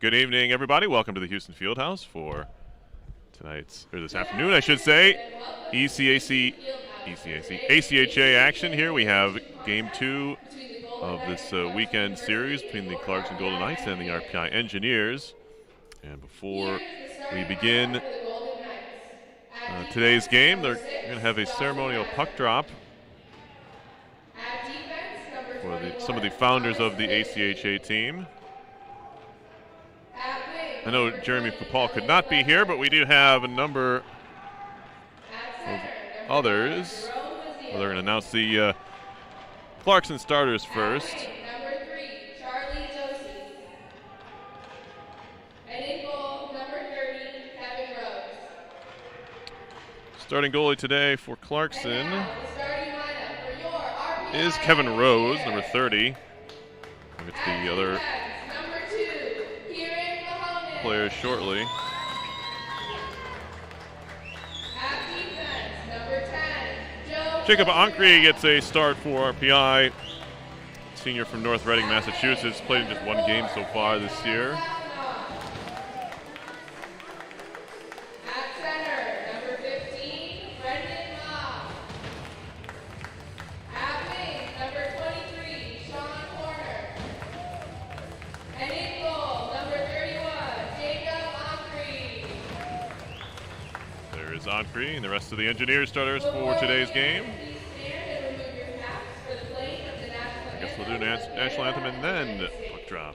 Good evening, everybody. Welcome to the Houston Fieldhouse for this afternoon, I should say, ACHA action here. We have Game 2 of this weekend series between the Clarkson Golden Knights and the RPI Engineers. And before we begin today's game, they're going to have a ceremonial puck drop for some of the founders of the ACHA team. I know Jeremy Papal could not be here, but we do have a number of others. Well, they're going to announce the Clarkson starters first. Number 3, Charlie Josie. And in goal, number 30, Kevin Rose. Starting goalie today for Clarkson And now, the starting lineup for your RPI is Kevin Rose, Engineers. number 30. We'll get to the other Number 2, Kieran Mahomes. players shortly. At defense, number 10, Joe Jacob Wilson. Ancre gets a start for RPI. Senior from North Reading, Massachusetts. Played in just one game so far this year. At center, number 15, Brendan Moss. At wing, number 23, Sean Corner. And in goal, number 31, Jacob Ancre. There is Ancre and the rest of the Engineers starters for today's game. Please stand and remove your caps for the playing of the national I guess we'll do anthem. national anthem and then puck drop.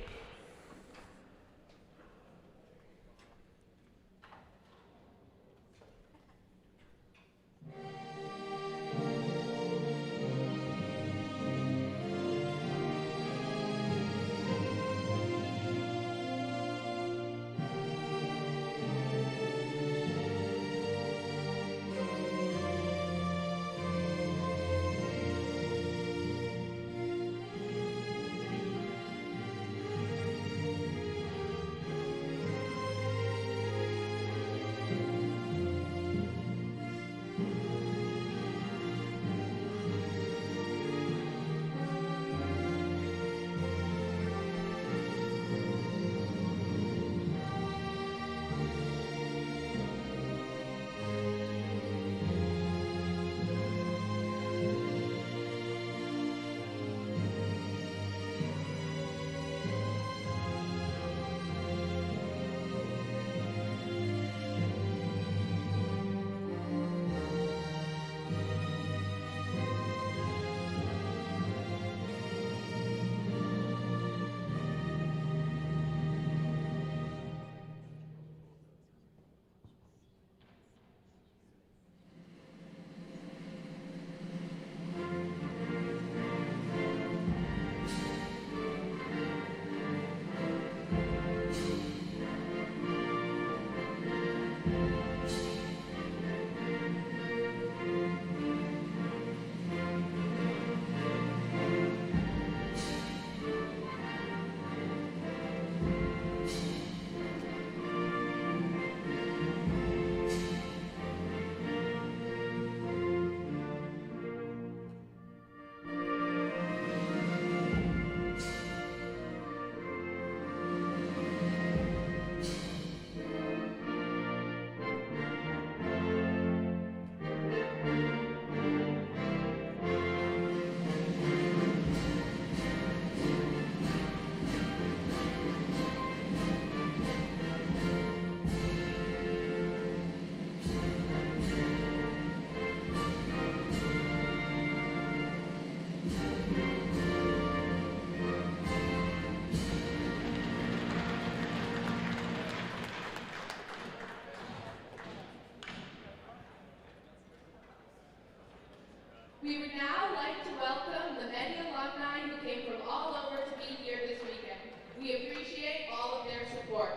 We would now like to welcome the many alumni who came from all over to be here this weekend. We appreciate all of their support.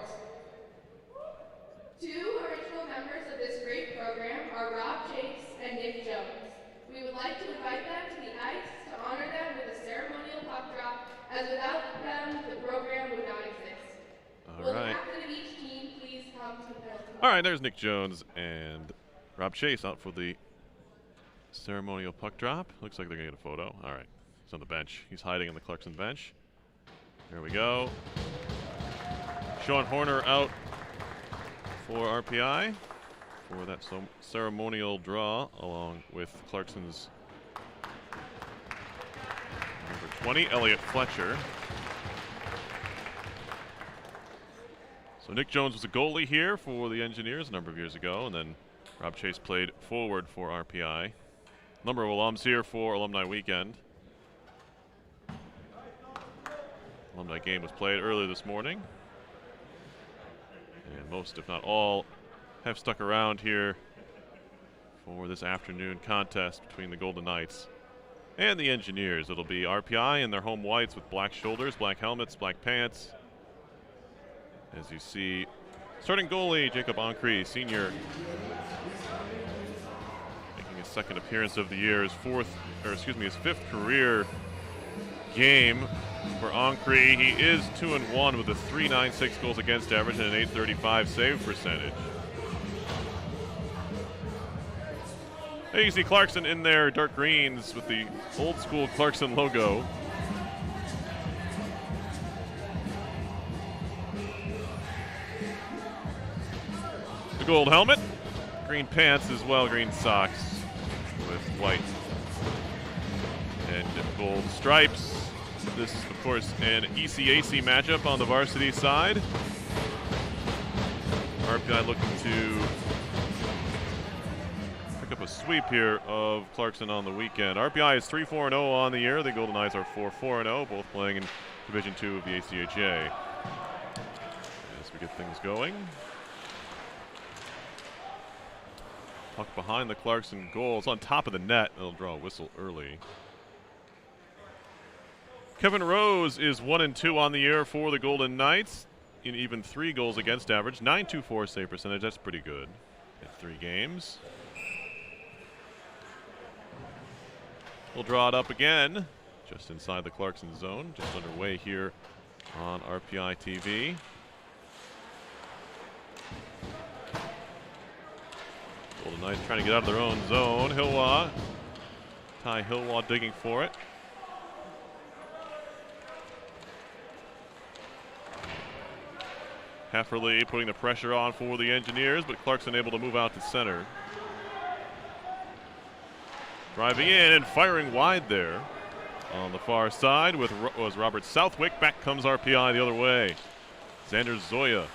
Two original members of this great program are Rob Chase and Nick Jones. We would like to invite them to the ice to honor them with a ceremonial puck drop, as without them, the program would not exist. Will the captain of each team please come to the penalty box? All right, there's Nick Jones and Rob Chase out for the ceremonial puck drop. Looks like they're going to get a photo. All right, he's on the bench. He's hiding on the Clarkson bench. There we go. Sean Horner out for RPI for that ceremonial draw, along with Clarkson's number 20, Elliot Fletcher. So Nick Jones was a goalie here for the Engineers a number of years ago, and then Rob Chase played forward for RPI. Number of alums here for Alumni Weekend. Alumni game was played earlier this morning. And most, if not all, have stuck around here for this afternoon contest between the Golden Knights and the Engineers. It'll be RPI in their home whites with black shoulders, black helmets, black pants. As you see, starting goalie Jacob Ancree, senior, making his second appearance of the year, his fifth career game for Ancree. He is 2-1 with a .396 goals against average and an .835 save percentage. There you see Clarkson in their dark greens with the old school Clarkson logo. The gold helmet, green pants as well, green socks with white and gold stripes. This is, of course, an ECAC matchup on the varsity side. RPI looking to pick up a sweep here of Clarkson on the weekend. RPI is 3-4-0 on the year. The Golden Knights are 4-4-0, both playing in Division II of the ACHA. As we get things going. Puck behind the Clarkson goal. It's on top of the net. It'll draw a whistle early. Kevin Rose is 1-2 on the year for the Golden Knights in even 3 goals against average. .924 save percentage. That's pretty good in 3 games. We'll draw it up again just inside the Clarkson zone. Just underway here on RPI TV. Golden Knights trying to get out of their own zone. Hilwa, Ty Hilwa digging for it. Hefferly putting the pressure on for the Engineers, but Clarkson able to move out to center. Driving in and firing wide there. On the far side was Robert Southwick. Back comes RPI the other way. Xander Zoya.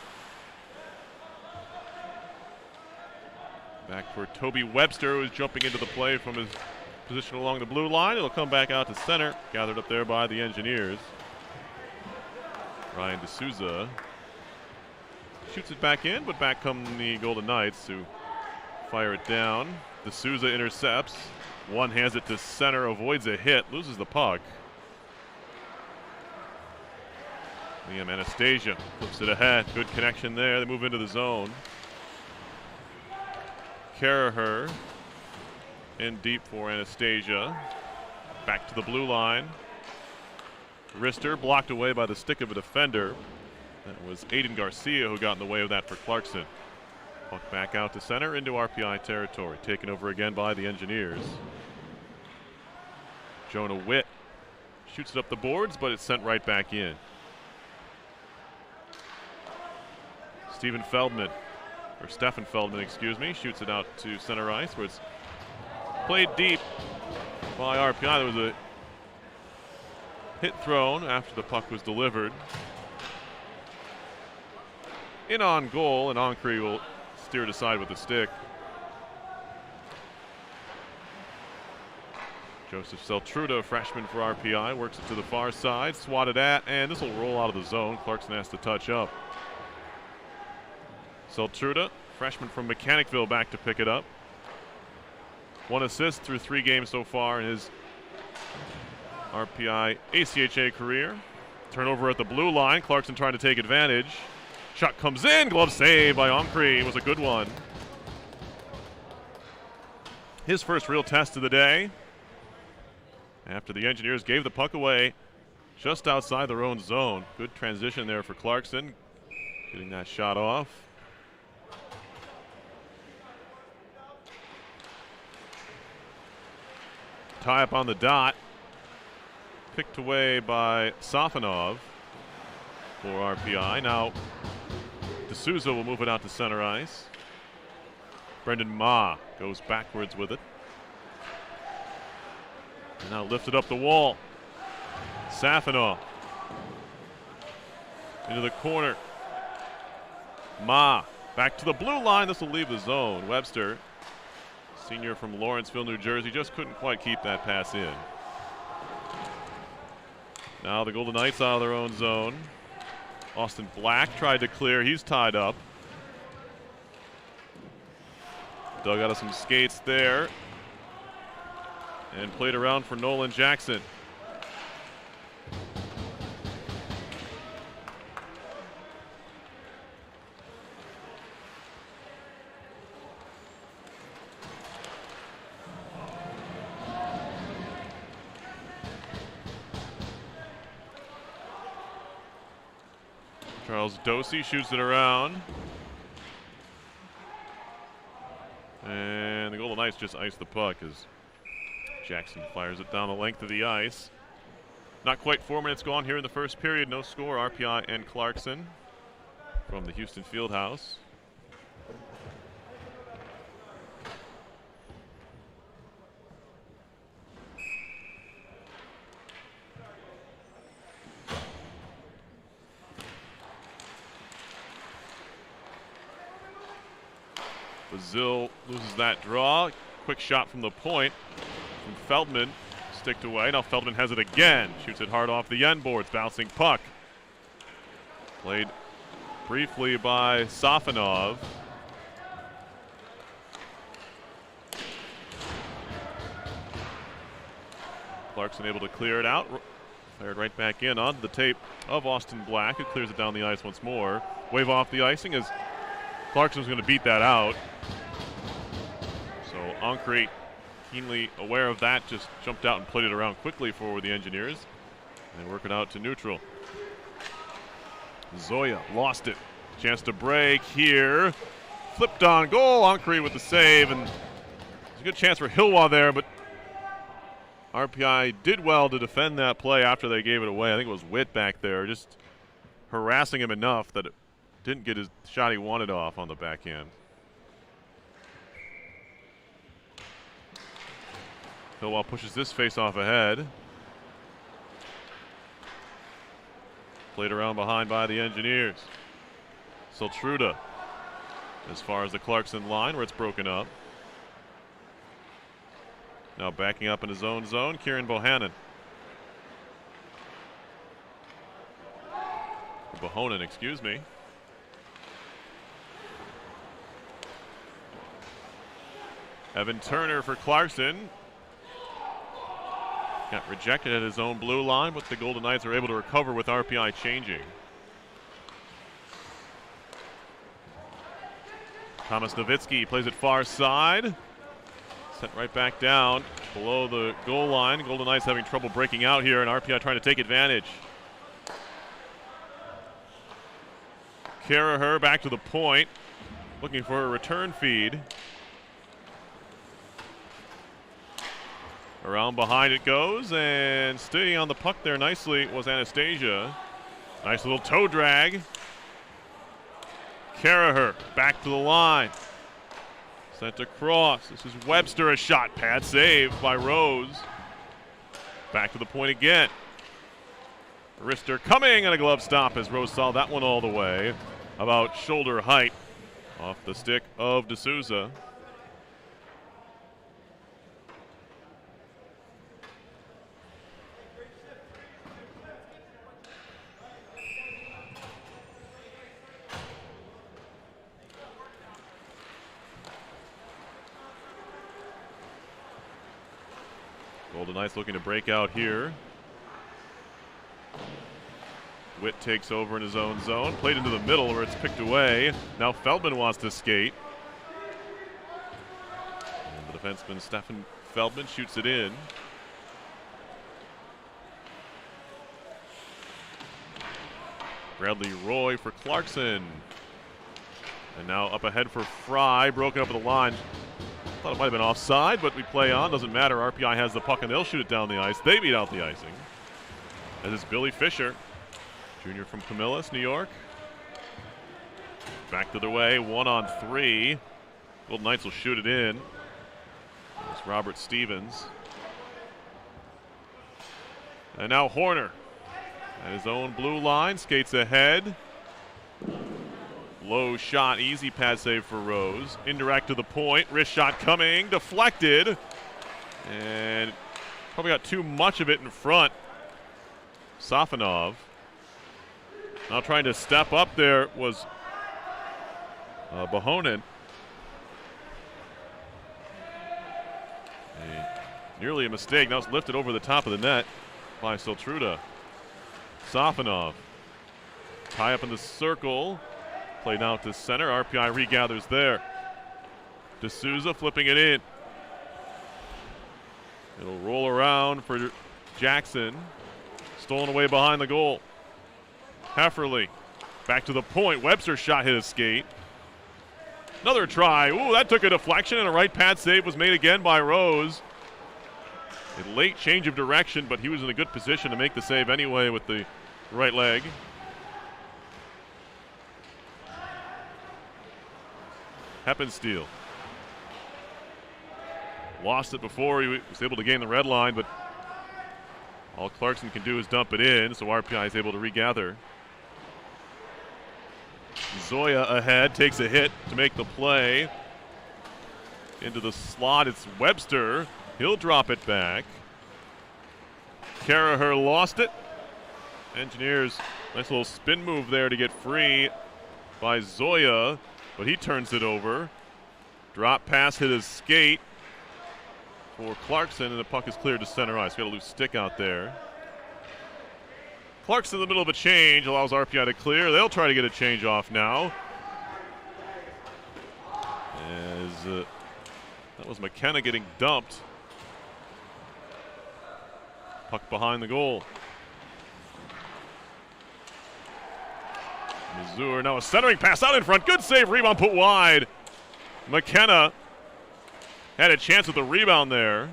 Back for Toby Webster, who's jumping into the play from his position along the blue line. It'll come back out to center. Gathered up there by the Engineers. Ryan D'Souza shoots it back in, but back come the Golden Knights who fire it down. D'Souza intercepts. One hands it to center, avoids a hit, loses the puck. Liam Anastasia flips it ahead. Good connection there. They move into the zone. Caraher in deep for Anastasia. Back to the blue line. Wrister blocked away by the stick of a defender. That was Aiden Garcia who got in the way of that for Clarkson. Puck back out to center into RPI territory. Taken over again by the Engineers. Jonah Witt shoots it up the boards, but it's sent right back in. Stephen Feldman, excuse me, shoots it out to center ice where it's played deep by RPI. There was a hit thrown after the puck was delivered. In on goal, and Ancree will steer it aside with the stick. Joseph Seltruda, freshman for RPI, works it to the far side, swatted at, and this will roll out of the zone. Clarkson has to touch up. Seltruda, freshman from Mechanicville, back to pick it up. 1 assist through 3 games so far in his RPI ACHA career. Turnover at the blue line. Clarkson trying to take advantage. Shot comes in. Glove save by Ancree. It was a good one. His first real test of the day. After the Engineers gave the puck away just outside their own zone. Good transition there for Clarkson. Getting that shot off. Tie up on the dot. Picked away by Safanov for RPI. Now D'Souza will move it out to center ice. Brendan Ma goes backwards with it. And now lifted up the wall. Safinoff. Into the corner. Ma back to the blue line. This will leave the zone. Webster, senior from Lawrenceville, New Jersey, just couldn't quite keep that pass in. Now the Golden Knights out of their own zone. Austin Black tried to clear. He's tied up. Dug out of some skates there. And played around for Nolan Jackson. Charles Dosey shoots it around. And the Golden Knights just ice the puck as Jackson fires it down the length of the ice. Not quite 4 minutes gone here in the first period. No score, RPI and Clarkson from the Houston Fieldhouse. Brazil loses that draw. Quick shot from the point from Feldman. Sticked away. Now Feldman has it again. Shoots it hard off the end boards. Bouncing puck. Played briefly by Safonov. Clarkson able to clear it out. Fired right back in onto the tape of Austin Black, who clears it down the ice once more. Wave off the icing as Clarkson was going to beat that out. So Ancre, keenly aware of that, just jumped out and played it around quickly for the Engineers and work it out to neutral. Zoya lost it. Chance to break here. Flipped on goal. Ancre with the save, and it's a good chance for Hilwa there, but RPI did well to defend that play after they gave it away. I think it was Witt back there just harassing him enough that it didn't get his shot he wanted off on the backhand. Hilwa pushes this face-off ahead. Played around behind by the Engineers. Siltruda as far as the Clarkson line where it's broken up. Now backing up in his own zone, Kieran Bohannon. Bohonen, excuse me. Evan Turner for Clarkson. Got rejected at his own blue line, but the Golden Knights are able to recover with RPI changing. Thomas Nowitzki plays it far side. Set right back down below the goal line. Golden Knights having trouble breaking out here, and RPI trying to take advantage. Karaher back to the point, looking for a return feed. Around behind it goes, and staying on the puck there nicely was Anastasia. Nice little toe drag. Karaher back to the line. Sent across. This is Webster, a shot pad save by Rose. Back to the point again. Rister coming, and a glove stop as Rose saw that one all the way. About shoulder height off the stick of D'Souza. Golden Knights looking to break out here. Witt takes over in his own zone. Played into the middle where it's picked away. Now Feldman wants to skate. And the defenseman Stefan Feldman shoots it in. Bradley Roy for Clarkson. And now up ahead for Fry. Broken up at the line. Thought it might have been offside, but we play on. Doesn't matter. RPI has the puck, and they'll shoot it down the ice. They beat out the icing. As is Billy Fisher, junior from Camillus, New York. Back the other way, 1-on-3. Golden Knights will shoot it in. It's Robert Stevens. And now Horner at his own blue line, skates ahead. Low shot, easy pad save for Rose. Indirect to the point, wrist shot coming, deflected. And probably got too much of it in front. Safonov. Now trying to step up there was Bohonen. Nearly a mistake. Now it's lifted over the top of the net by Siltruda. Safonov. Tie up in the circle. Played out to center. RPI regathers there. D'Souza flipping it in. It'll roll around for Jackson. Stolen away behind the goal. Hefferly. Back to the point. Webster's shot hit a skate. Another try. Ooh, that took a deflection, and a right pad save was made again by Rose. A late change of direction, but he was in a good position to make the save anyway with the right leg. Heppensteel. Lost it before he was able to gain the red line, but all Clarkson can do is dump it in, so RPI is able to regather. Zoya ahead, takes a hit to make the play. Into the slot, it's Webster. He'll drop it back. Carraher lost it. Engineers, nice little spin move there to get free by Zoya, but he turns it over. Drop pass, hit his skate for Clarkson, and the puck is cleared to center ice. Got a loose stick out there. Clarkson in the middle of a change, allows RPI to clear. They'll try to get a change off now. As that was McKenna getting dumped. Puck behind the goal. Mazur, now a centering pass out in front. Good save, rebound put wide. McKenna had a chance with the rebound there.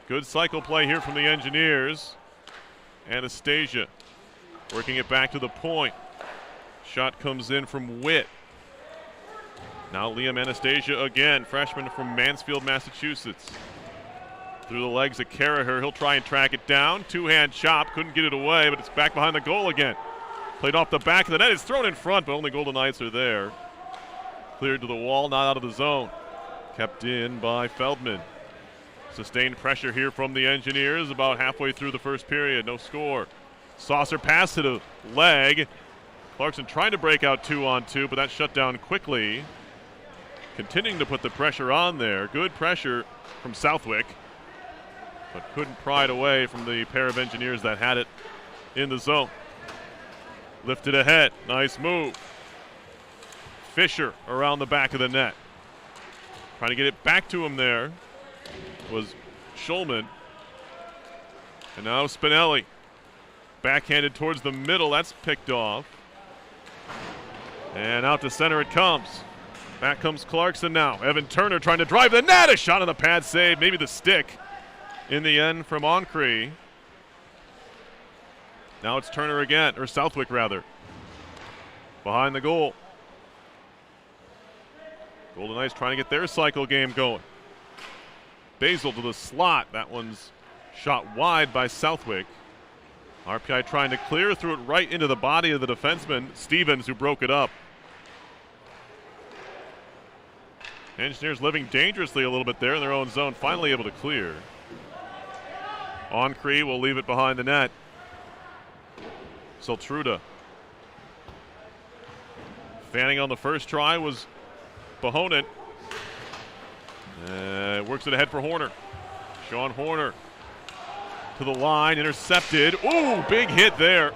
Good cycle play here from the Engineers. Anastasia working it back to the point. Shot comes in from Witt. Now Liam Anastasia again, freshman from Mansfield, Massachusetts. Through the legs of Carraher, he'll try and track it down. Two-hand chop, couldn't get it away, but it's back behind the goal again. Played off the back of the net, it's thrown in front, but only Golden Knights are there. Cleared to the wall, not out of the zone. Kept in by Feldman. Sustained pressure here from the Engineers about halfway through the first period, no score. Saucer pass to the leg. Clarkson trying to break out 2-on-2, but that's shut down quickly. Continuing to put the pressure on there. Good pressure from Southwick, but couldn't pry it away from the pair of Engineers that had it in the zone. Lifted ahead, nice move. Fisher around the back of the net. Trying to get it back to him there was Schulman. And now Spinelli. Backhanded towards the middle, that's picked off. And out to center it comes. Back comes Clarkson now. Evan Turner trying to drive the net. A shot on the pad save, maybe the stick in the end from Oncree. Now it's Turner again, or Southwick rather. Behind the goal. Golden Knights trying to get their cycle game going. Basil to the slot. That one's shot wide by Southwick. RPI trying to clear, threw it right into the body of the defenseman, Stevens, who broke it up. Engineers living dangerously a little bit there in their own zone, finally able to clear. Oncree will leave it behind the net. Siltruda. Fanning on the first try was Bohonen. Works it ahead for Horner. Sean Horner to the line, intercepted. Ooh, big hit there.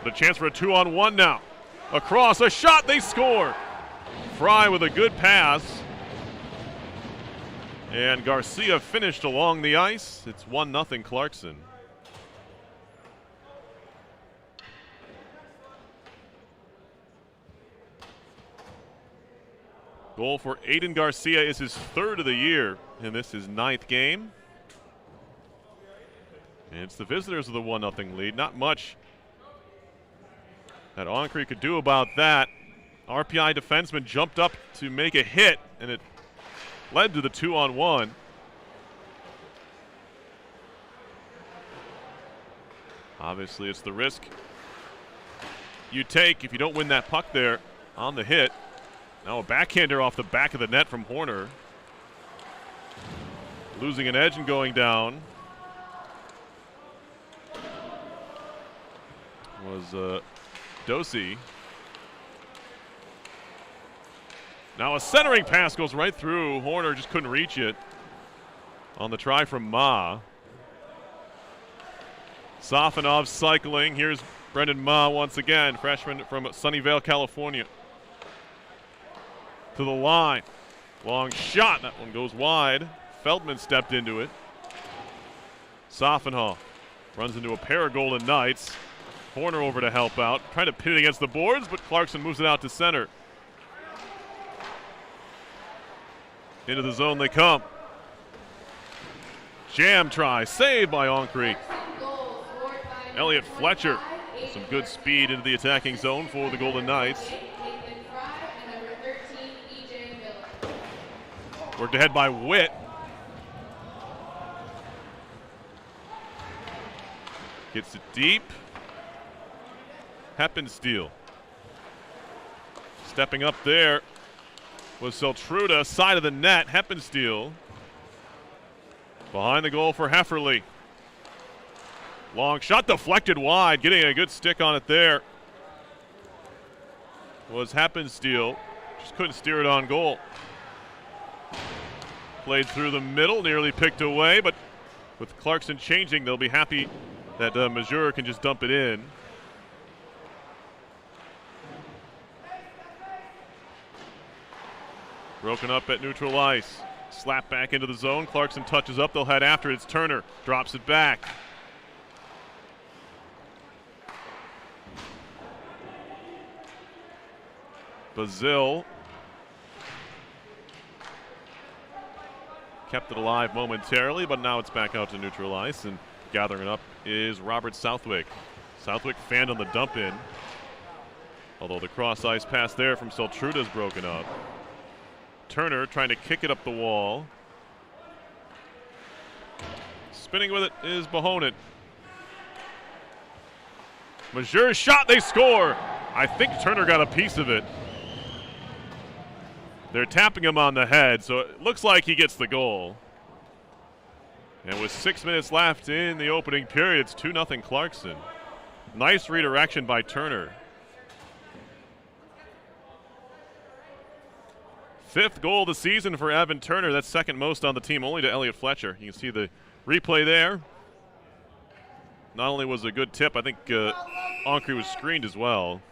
But a chance for a 2-on-1 now. Across, a shot, they score. Fry with a good pass. And Garcia finished along the ice. It's 1-0 Clarkson. Goal for Aiden Garcia is his third of the year, and this is 9th game. And it's the visitors with a 1-0 lead. Not much that Oncre could do about that. RPI defenseman jumped up to make a hit, and it led to the 2-on-1. Obviously, it's the risk you take if you don't win that puck there on the hit. Now a backhander off the back of the net from Horner. Losing an edge and going down was Dosey. Now a centering pass goes right through. Horner just couldn't reach it on the try from Ma. Safonov cycling. Here's Brendan Ma once again, freshman from Sunnyvale, California. To the line. Long shot. That one goes wide. Feldman stepped into it. Safonov runs into a pair of Golden Knights. Horner over to help out. Trying to pin it against the boards, but Clarkson moves it out to center. Into the zone they come. Jam try. Saved by Oncre. Elliot Fletcher. Some good speed into the attacking zone for the Golden Knights. Worked ahead by Witt. Gets it deep. Heppensteel. Stepping up there was Seltruda, side of the net. Heppensteel. Behind the goal for Hefferly. Long shot deflected wide, getting a good stick on it there was Heppensteel. Just couldn't steer it on goal. Played through the middle, nearly picked away, but with Clarkson changing, they'll be happy that Majeur can just dump it in. Broken up at neutral ice. Slap back into the zone. Clarkson touches up. They'll head after it. It's Turner. Drops it back. Bazil kept it alive momentarily, but now it's back out to neutral ice, and gathering it up is Robert Southwick. Southwick fanned on the dump in, although the cross ice pass there from Seltruda is broken up. Turner trying to kick it up the wall. Spinning with it is Bohonen. Majeur's shot, they score. I think Turner got a piece of it. They're tapping him on the head, so it looks like he gets the goal. And with 6 minutes left in the opening period, it's 2-0 Clarkson. Nice redirection by Turner. 5th goal of the season for Evan Turner. That's second most on the team, only to Elliot Fletcher. You can see the replay there. Not only was it a good tip, I think Oncre was screened as well.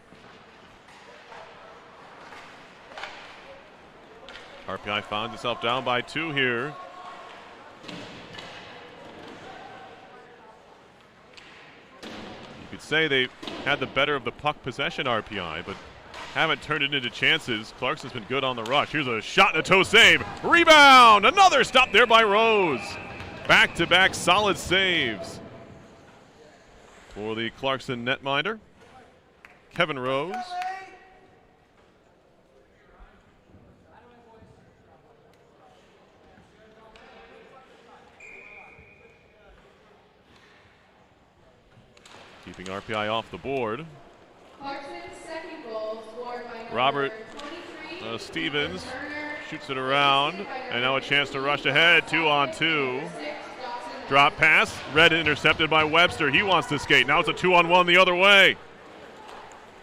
RPI finds itself down by 2 here. You could say they had the better of the puck possession, RPI, but haven't turned it into chances. Clarkson's been good on the rush. Here's a shot and a toe save. Rebound! Another stop there by Rose. Back-to-back solid saves for the Clarkson netminder, Kevin Rose. Keeping RPI off the board. Clarkson's second goal scored by Robert Stevens shoots it around, and now a chance to rush ahead. 2-on-2. Drop pass. Red intercepted by Webster. He wants to skate. Now it's a 2-on-1 the other way.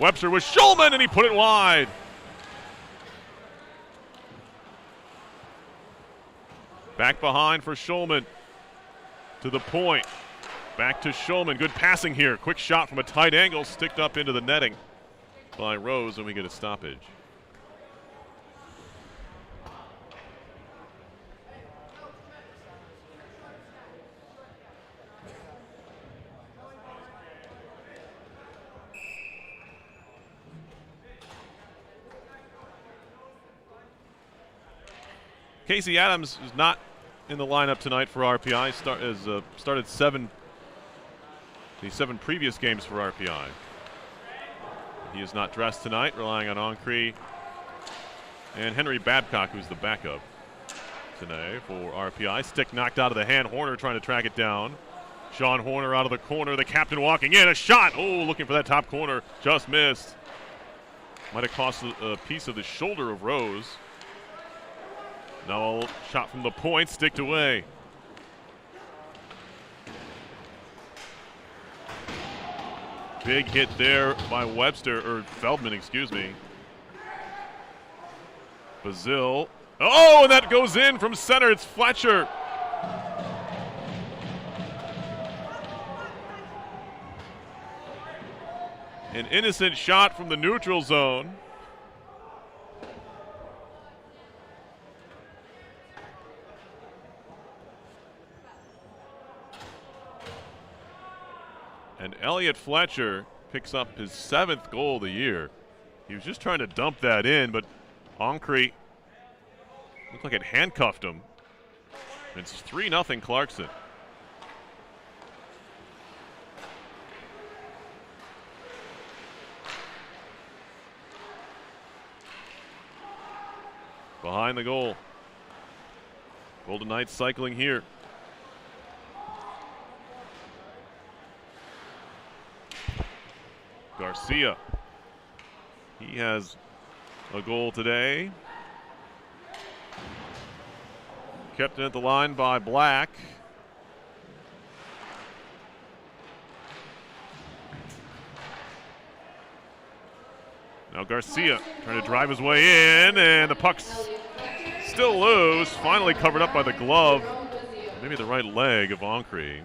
Webster with Schulman, and he put it wide. Back behind for Schulman. To the point. Back to Schulman. Good passing here. Quick shot from a tight angle. Sticked up into the netting by Rose, and we get a stoppage. Casey Adams is not in the lineup tonight for RPI. Started the 7 previous games for RPI. He is not dressed tonight, relying on Ancree and Henry Babcock, who's the backup today for RPI. Stick knocked out of the hand. Horner trying to track it down. Sean Horner out of the corner. The captain walking in. A shot. Oh, looking for that top corner. Just missed. Might have cost a piece of the shoulder of Rose. Now a shot from the point. Sticked away. Big hit there by Webster, or Feldman, excuse me. Bazil. Oh, and that goes in from center. It's Fletcher. An innocent shot from the neutral zone. And Elliot Fletcher picks up his 7th goal of the year. He was just trying to dump that in, but Ancree looked like it handcuffed him. It's 3-0 Clarkson. Behind the goal. Golden Knights cycling here. Garcia. He has a goal today. Kept in at the line by Black. Now Garcia trying to drive his way in, and the puck's still loose. Finally covered up by the glove. Maybe the right leg of Ancree.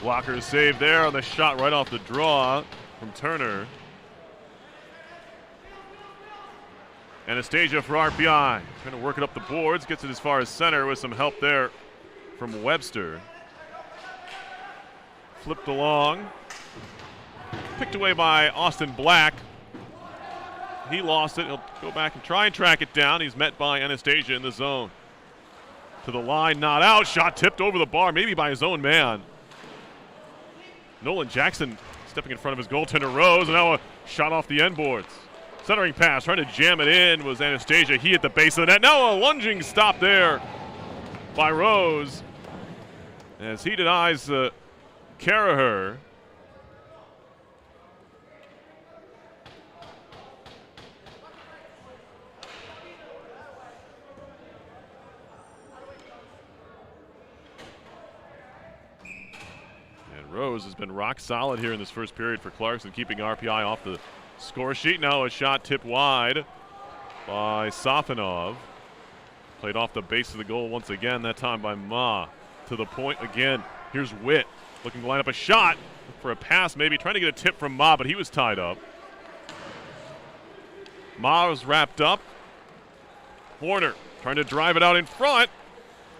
Blocker save there on the shot right off the draw from Turner. Anastasia for RPI. Trying to work it up the boards. Gets it as far as center with some help there from Webster. Flipped along. Picked away by Austin Black. He lost it. He'll go back and try and track it down. He's met by Anastasia in the zone. To the line, not out. Shot tipped over the bar, maybe by his own man. Nolan Jackson stepping in front of his goaltender Rose, and now a shot off the end boards. Centering pass, trying to jam it in was Anastasia. He hit the base of the net. Now a lunging stop there by Rose as he denies Caraher. Rose has been rock solid here in this first period for Clarkson, keeping RPI off the score sheet. Now a shot tipped wide by Safanov. Played off the base of the goal once again, that time by Ma. To the point again. Here's Witt looking to line up a shot for a pass, maybe trying to get a tip from Ma, but he was tied up. Ma was wrapped up. Horner trying to drive it out in front.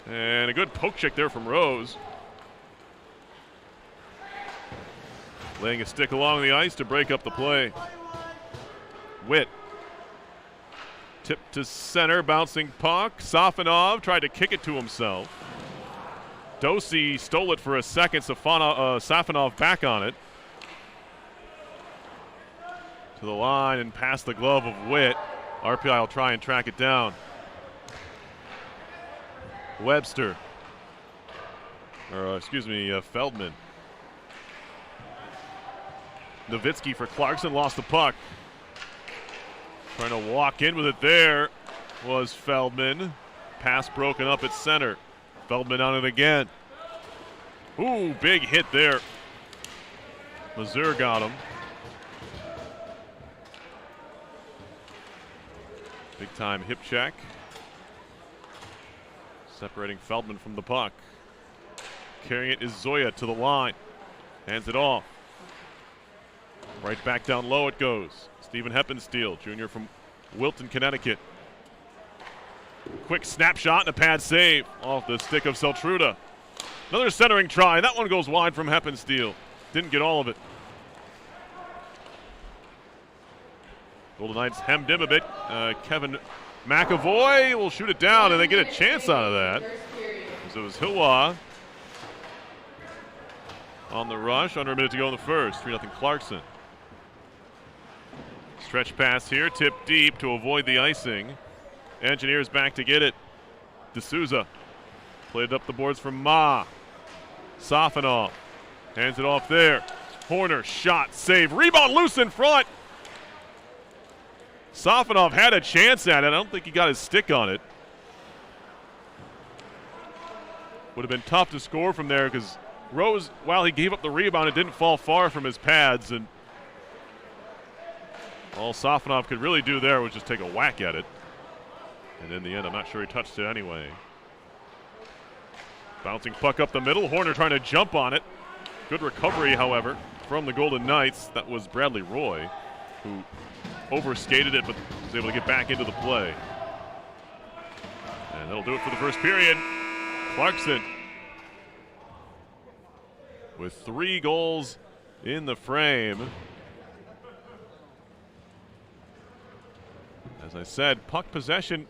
And a good poke check there from Rose. Laying a stick along the ice to break up the play. Witt. Tip to center, bouncing puck. Safanov tried to kick it to himself. Dosey stole it for a second. Safanov back on it. To the line and past the glove of Witt. RPI will try and track it down. Webster. Feldman. Nowitzki for Clarkson, lost the puck. Trying to walk in with it there was Feldman. Pass broken up at center. Feldman on it again. Ooh, big hit there. Mazur got him. Big time hip check. Separating Feldman from the puck. Carrying it is Zoya to the line. Hands it off. Right back down low it goes. Stephen Heppensteel, junior from Wilton, Connecticut. Quick snapshot and a pad save off the stick of Seltruda. Another centering try. That one goes wide from Heppensteel. Didn't get all of it. Golden Knights hemmed him a bit. Kevin McAvoy will shoot it down, and they get a chance out of that. So it was Hilwa on the rush. Under a minute to go in the first. 3-0 Clarkson. Stretch pass here, tipped deep to avoid the icing. Engineers back to get it. D'Souza played it up the boards from Ma. Safanov hands it off there. Horner, shot, save, rebound, loose in front. Safanov had a chance at it. I don't think he got his stick on it. Would have been tough to score from there because Rose, while he gave up the rebound, it didn't fall far from his pads, and all Safanov could really do there was just take a whack at it. And in the end, I'm not sure he touched it anyway. Bouncing puck up the middle. Horner trying to jump on it. Good recovery, however, from the Golden Knights. That was Bradley Roy, who overskated it but was able to get back into the play. And that'll do it for the first period. Clarkson with 3 goals in the frame. As I said, puck possession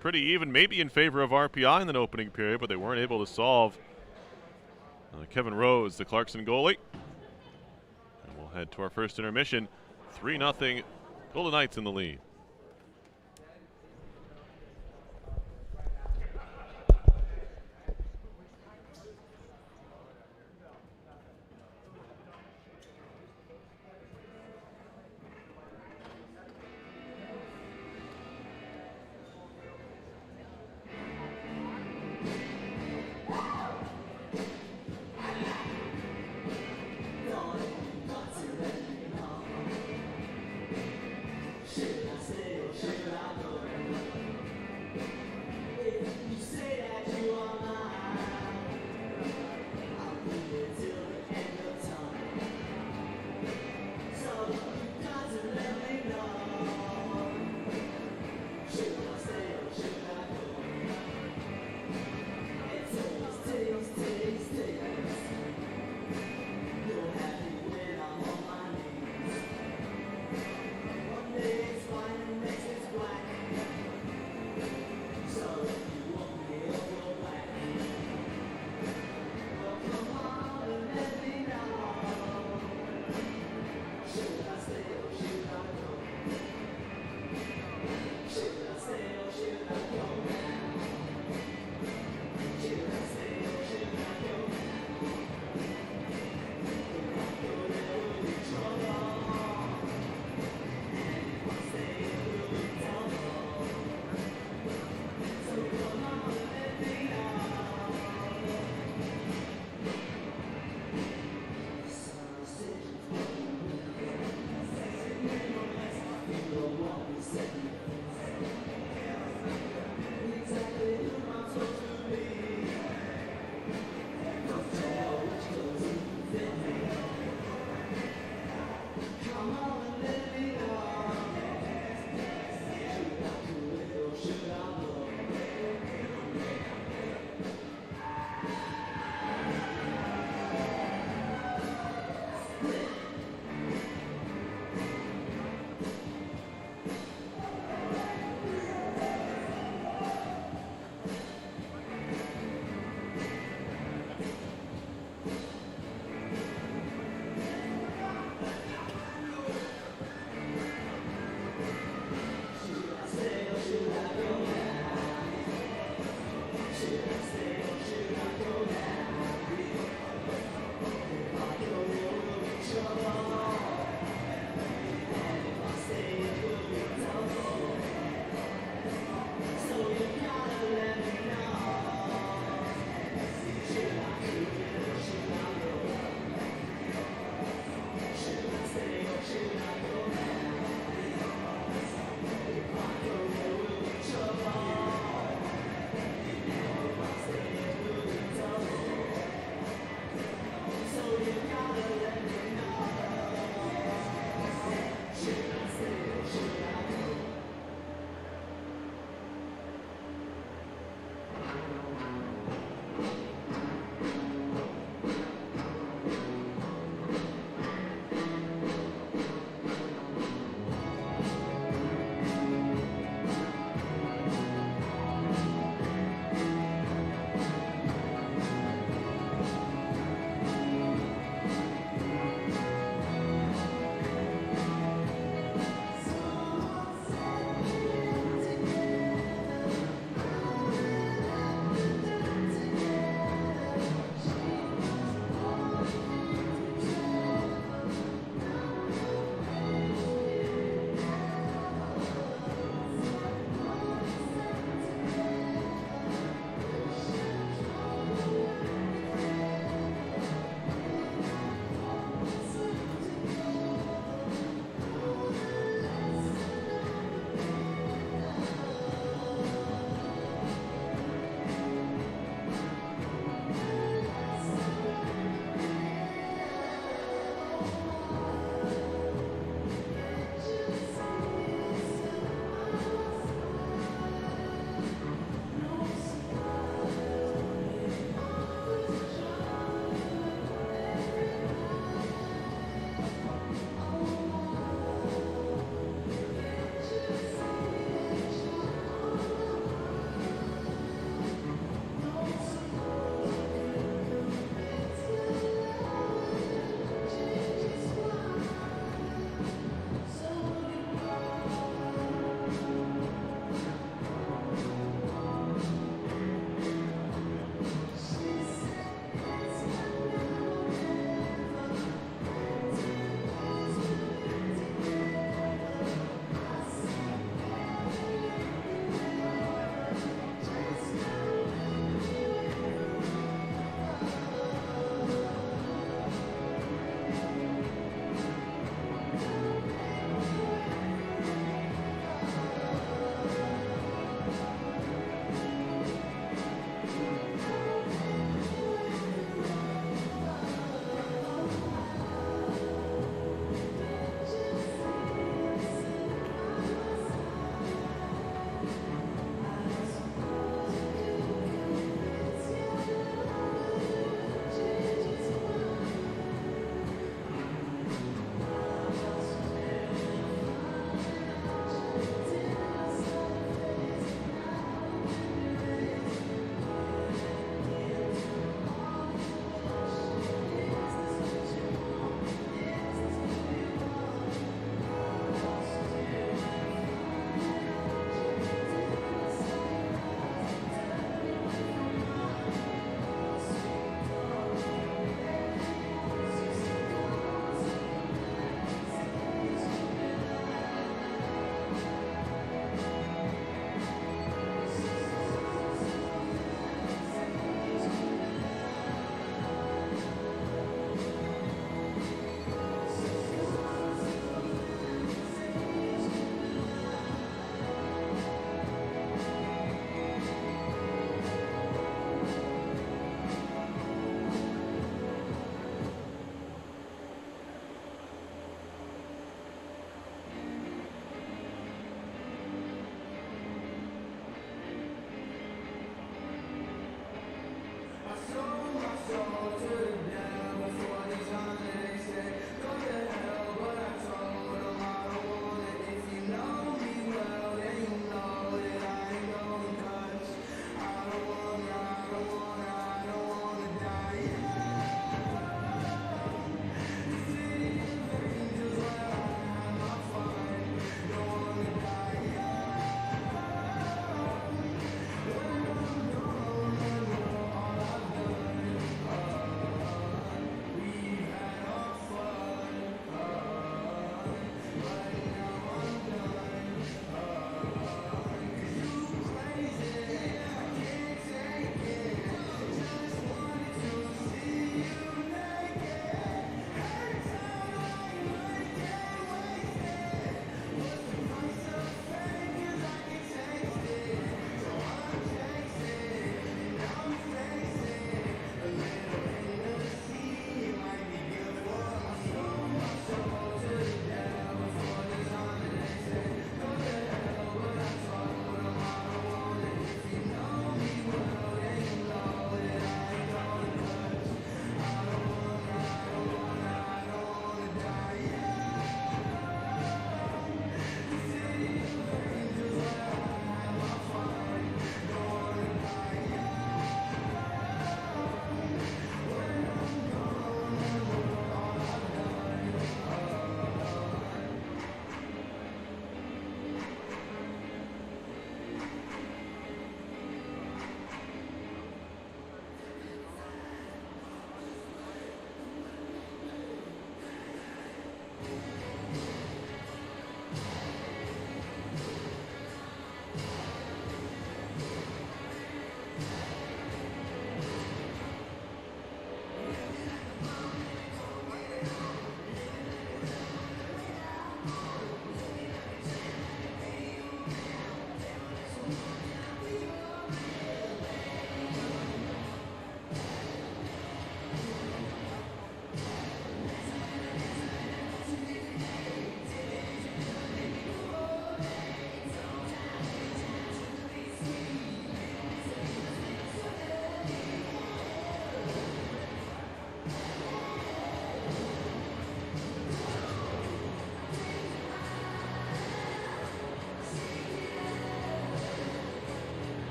pretty even, maybe in favor of RPI in the opening period, but they weren't able to solve. Kevin Rose, the Clarkson goalie. And we'll head to our first intermission. 3-0 Golden Knights in the lead.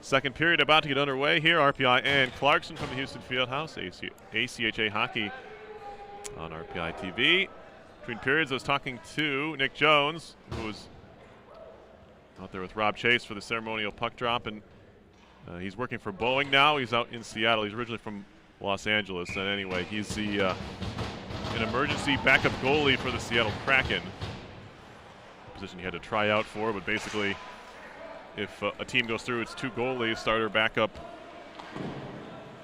Second period about to get underway here. RPI and Clarkson from the Houston Fieldhouse. ACHA hockey on RPI TV. Between periods, I was talking to Nick Jones, who was out there with Rob Chase for the ceremonial puck drop, and he's working for Boeing now. He's out in Seattle. He's originally from Los Angeles, and anyway, he's the an emergency backup goalie for the Seattle Kraken. A position he had to try out for, but basically, if a team goes through its two goalies, starter, backup,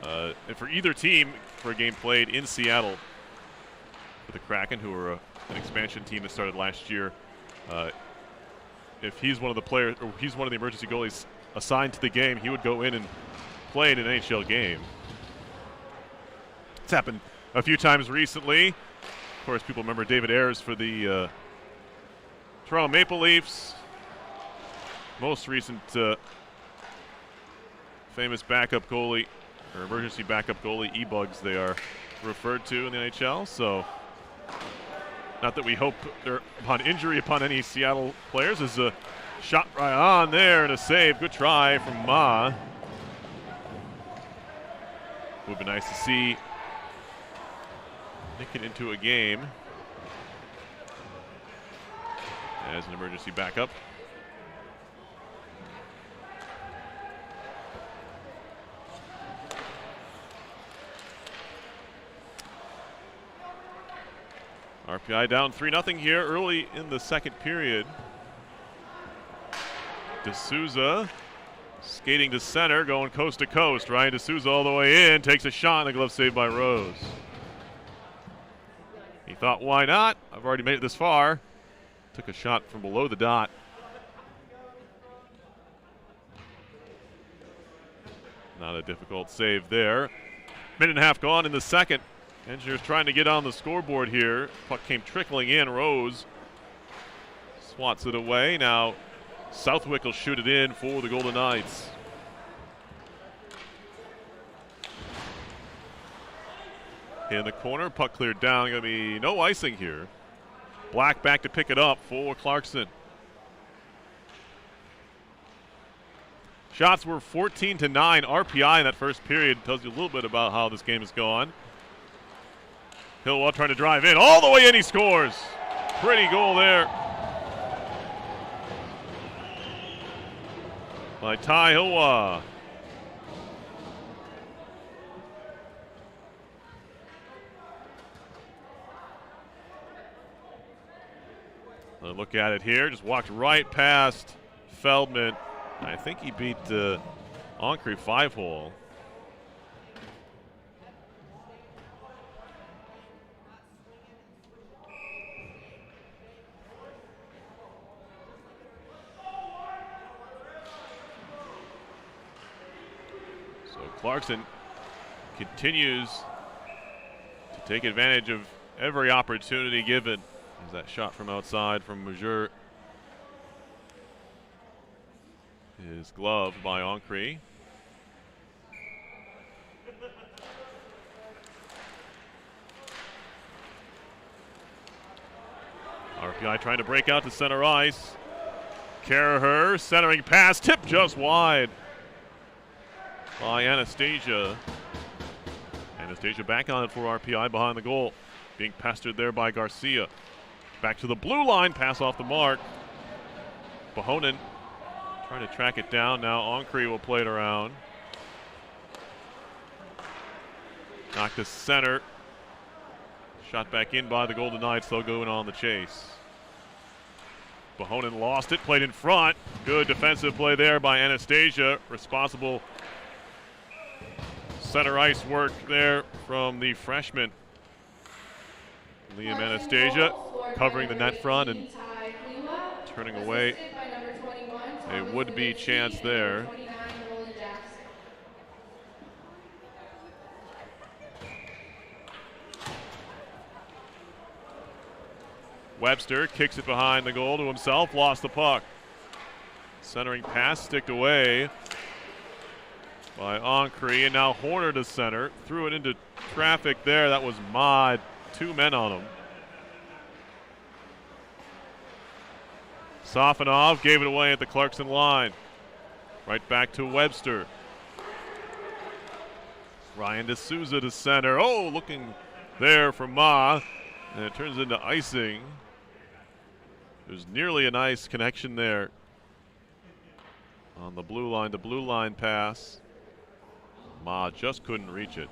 and for either team for a game played in Seattle for the Kraken, who are an expansion team that started last year, if he's one of the players, or he's one of the emergency goalies assigned to the game, he would go in and play in an NHL game. It's happened a few times recently. Of course, people remember David Ayres for the Toronto Maple Leafs. Most recent famous backup goalie, or emergency backup goalie, E-Bugs they are referred to in the NHL. So, not that we hope there upon injury upon any Seattle players. Is a shot right on there and a save. Good try from Ma. Would be nice to see Nick get into a game as an emergency backup. RPI down 3-0 here early in the second period. D'Souza skating to center, going coast to coast. Ryan D'Souza all the way in, takes a shot, and the glove saved by Rose. He thought, why not? I've already made it this far. Took a shot from below the dot. Not a difficult save there. Minute and a half gone in the second. Engineers trying to get on the scoreboard here. Puck came trickling in. Rose swats it away. Now Southwick will shoot it in for the Golden Knights. In the corner, puck cleared down. Going to be no icing here. Black back to pick it up for Clarkson. Shots were 14-9 RPI in that first period. Tells you a little bit about how this game has gone. Hilwa trying to drive in. All the way in, he scores. Pretty goal there by Ty Hilwa. Look at it here. Just walked right past Feldman. I think he beat Ancre 5-hole. So Clarkson continues to take advantage of every opportunity given. As that shot from outside from Majeur is gloved by Ancre. RPI trying to break out to center ice. Carraher centering pass, tip just wide by Anastasia. Anastasia back on it for RPI behind the goal. Being pestered there by Garcia. Back to the blue line, pass off the mark. Bohonen trying to track it down. Now Ancre will play it around. Knocked to center. Shot back in by the Golden Knights. They'll go in on the chase. Bohonen lost it, played in front. Good defensive play there by Anastasia. Responsible center ice work there from the freshman. Liam Anastasia covering the net front and turning away a would-be chance there. Webster kicks it behind the goal to himself, lost the puck. Centering pass sticked away by Ancre, and now Horner to center. Threw it into traffic there. That was Mod. 2 men on him. Safonov gave it away at the Clarkson line. Right back to Webster. Ryan D'Souza to center. Oh, looking there for Ma. And it turns into icing. There's nearly a nice connection there on the blue line to blue line pass. Ma just couldn't reach it.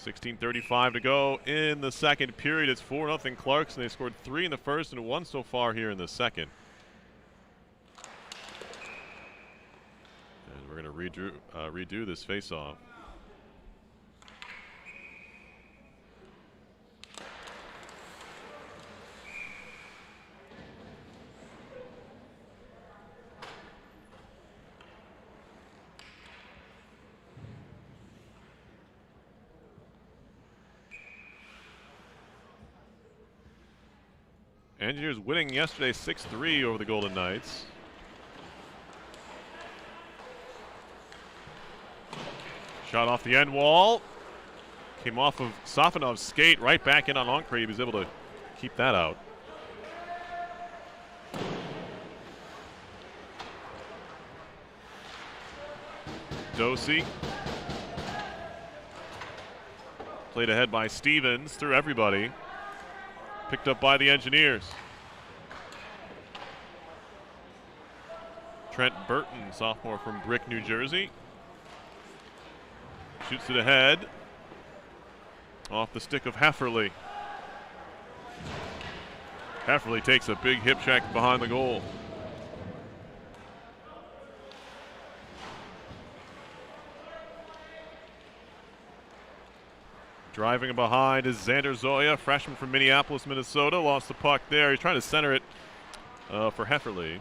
16:35 to go in the second period. It's 4-0 Clarkson. They scored 3 in the first and 1 so far here in the second. And we're going to redo this faceoff. Engineers winning yesterday 6-3 over the Golden Knights. Shot off the end wall. Came off of Safanov's skate right back in on Ancre. He was able to keep that out. Dosey. Played ahead by Stevens through everybody. Picked up by the Engineers. Trent Burton, sophomore from Brick, New Jersey. Shoots it ahead. Off the stick of Hefferly. Hefferly takes a big hip check behind the goal. Driving behind is Xander Zoya, freshman from Minneapolis, Minnesota. Lost the puck there. He's trying to center it for Hefferly.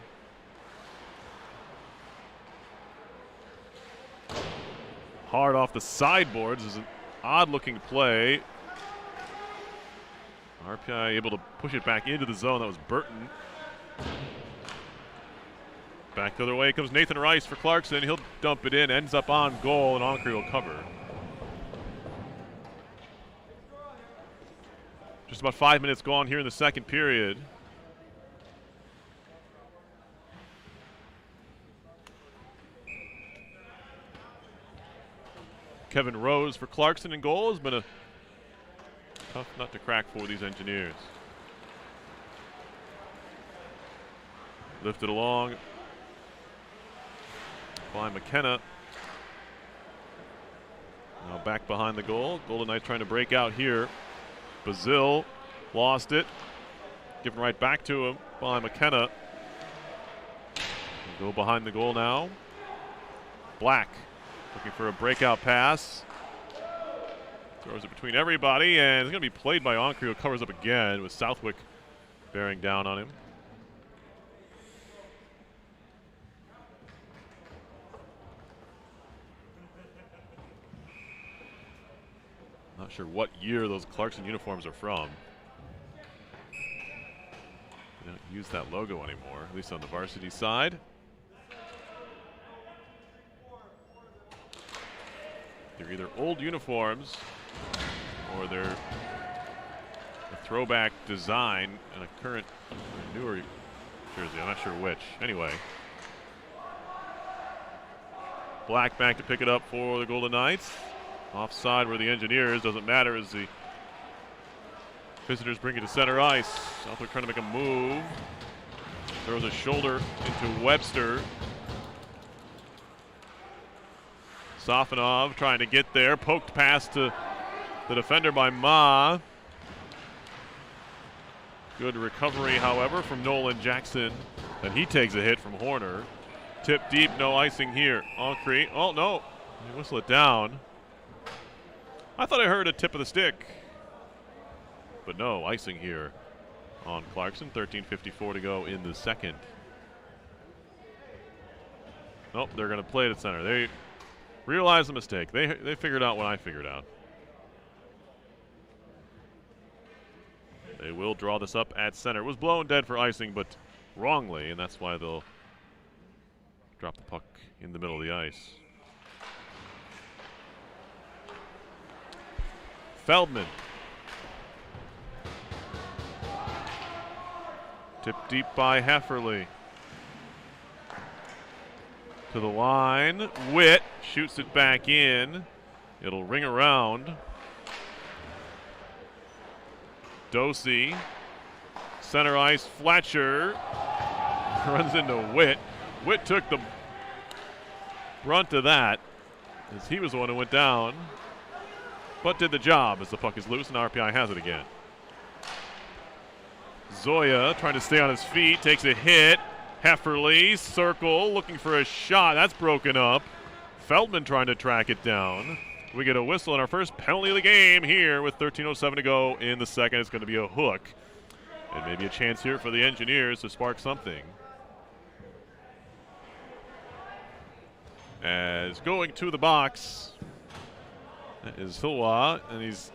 Hard off the sideboards. This is an odd-looking play. RPI able to push it back into the zone. That was Burton. Back the other way comes Nathan Rice for Clarkson. He'll dump it in, ends up on goal, and Ancre will cover. Just about 5 minutes gone here in the second period. Kevin Rose for Clarkson in goal. Has been a tough nut to crack for these Engineers. Lifted along by McKenna. Now back behind the goal. Golden Knights trying to break out here. Bazil lost it. Given right back to him by McKenna. Go behind the goal now. Black looking for a breakout pass. Throws it between everybody, and it's going to be played by Ancre, who covers up again with Southwick bearing down on him. Not sure what year those Clarkson uniforms are from. They don't use that logo anymore, at least on the varsity side. They're either old uniforms or they're a throwback design and a current or newer jersey. I'm not sure which. Anyway. Black back to pick it up for the Golden Knights. Offside where the Engineers, doesn't matter as the visitors bring it to center ice. Southwick trying to make a move. Throws a shoulder into Webster. Safanov trying to get there. Poked pass to the defender by Ma. Good recovery, however, from Nolan Jackson. And he takes a hit from Horner. Tip deep, no icing here. Ancre. Oh, no. They whistle it down. I thought I heard a tip of the stick. But no, icing here on Clarkson. 13:54 to go in the second. Nope, they're going to play it at center. They realize the mistake. They figured out what I figured out. They will draw this up at center. It was blown dead for icing, but wrongly, and that's why they'll drop the puck in the middle of the ice. Feldman. Tipped deep by Hefferly. To the line. Witt shoots it back in. It'll ring around. Dosey. Center ice. Fletcher runs into Witt. Witt took the brunt of that as he was the one who went down, but did the job as the puck is loose and RPI has it again. Zoya trying to stay on his feet, takes a hit. Hefferly, circle, looking for a shot. That's broken up. Feldman trying to track it down. We get a whistle on our first penalty of the game here with 13:07 to go in the second. It's going to be a hook. And maybe a chance here for the Engineers to spark something. As going to the box is Hilwa, and he's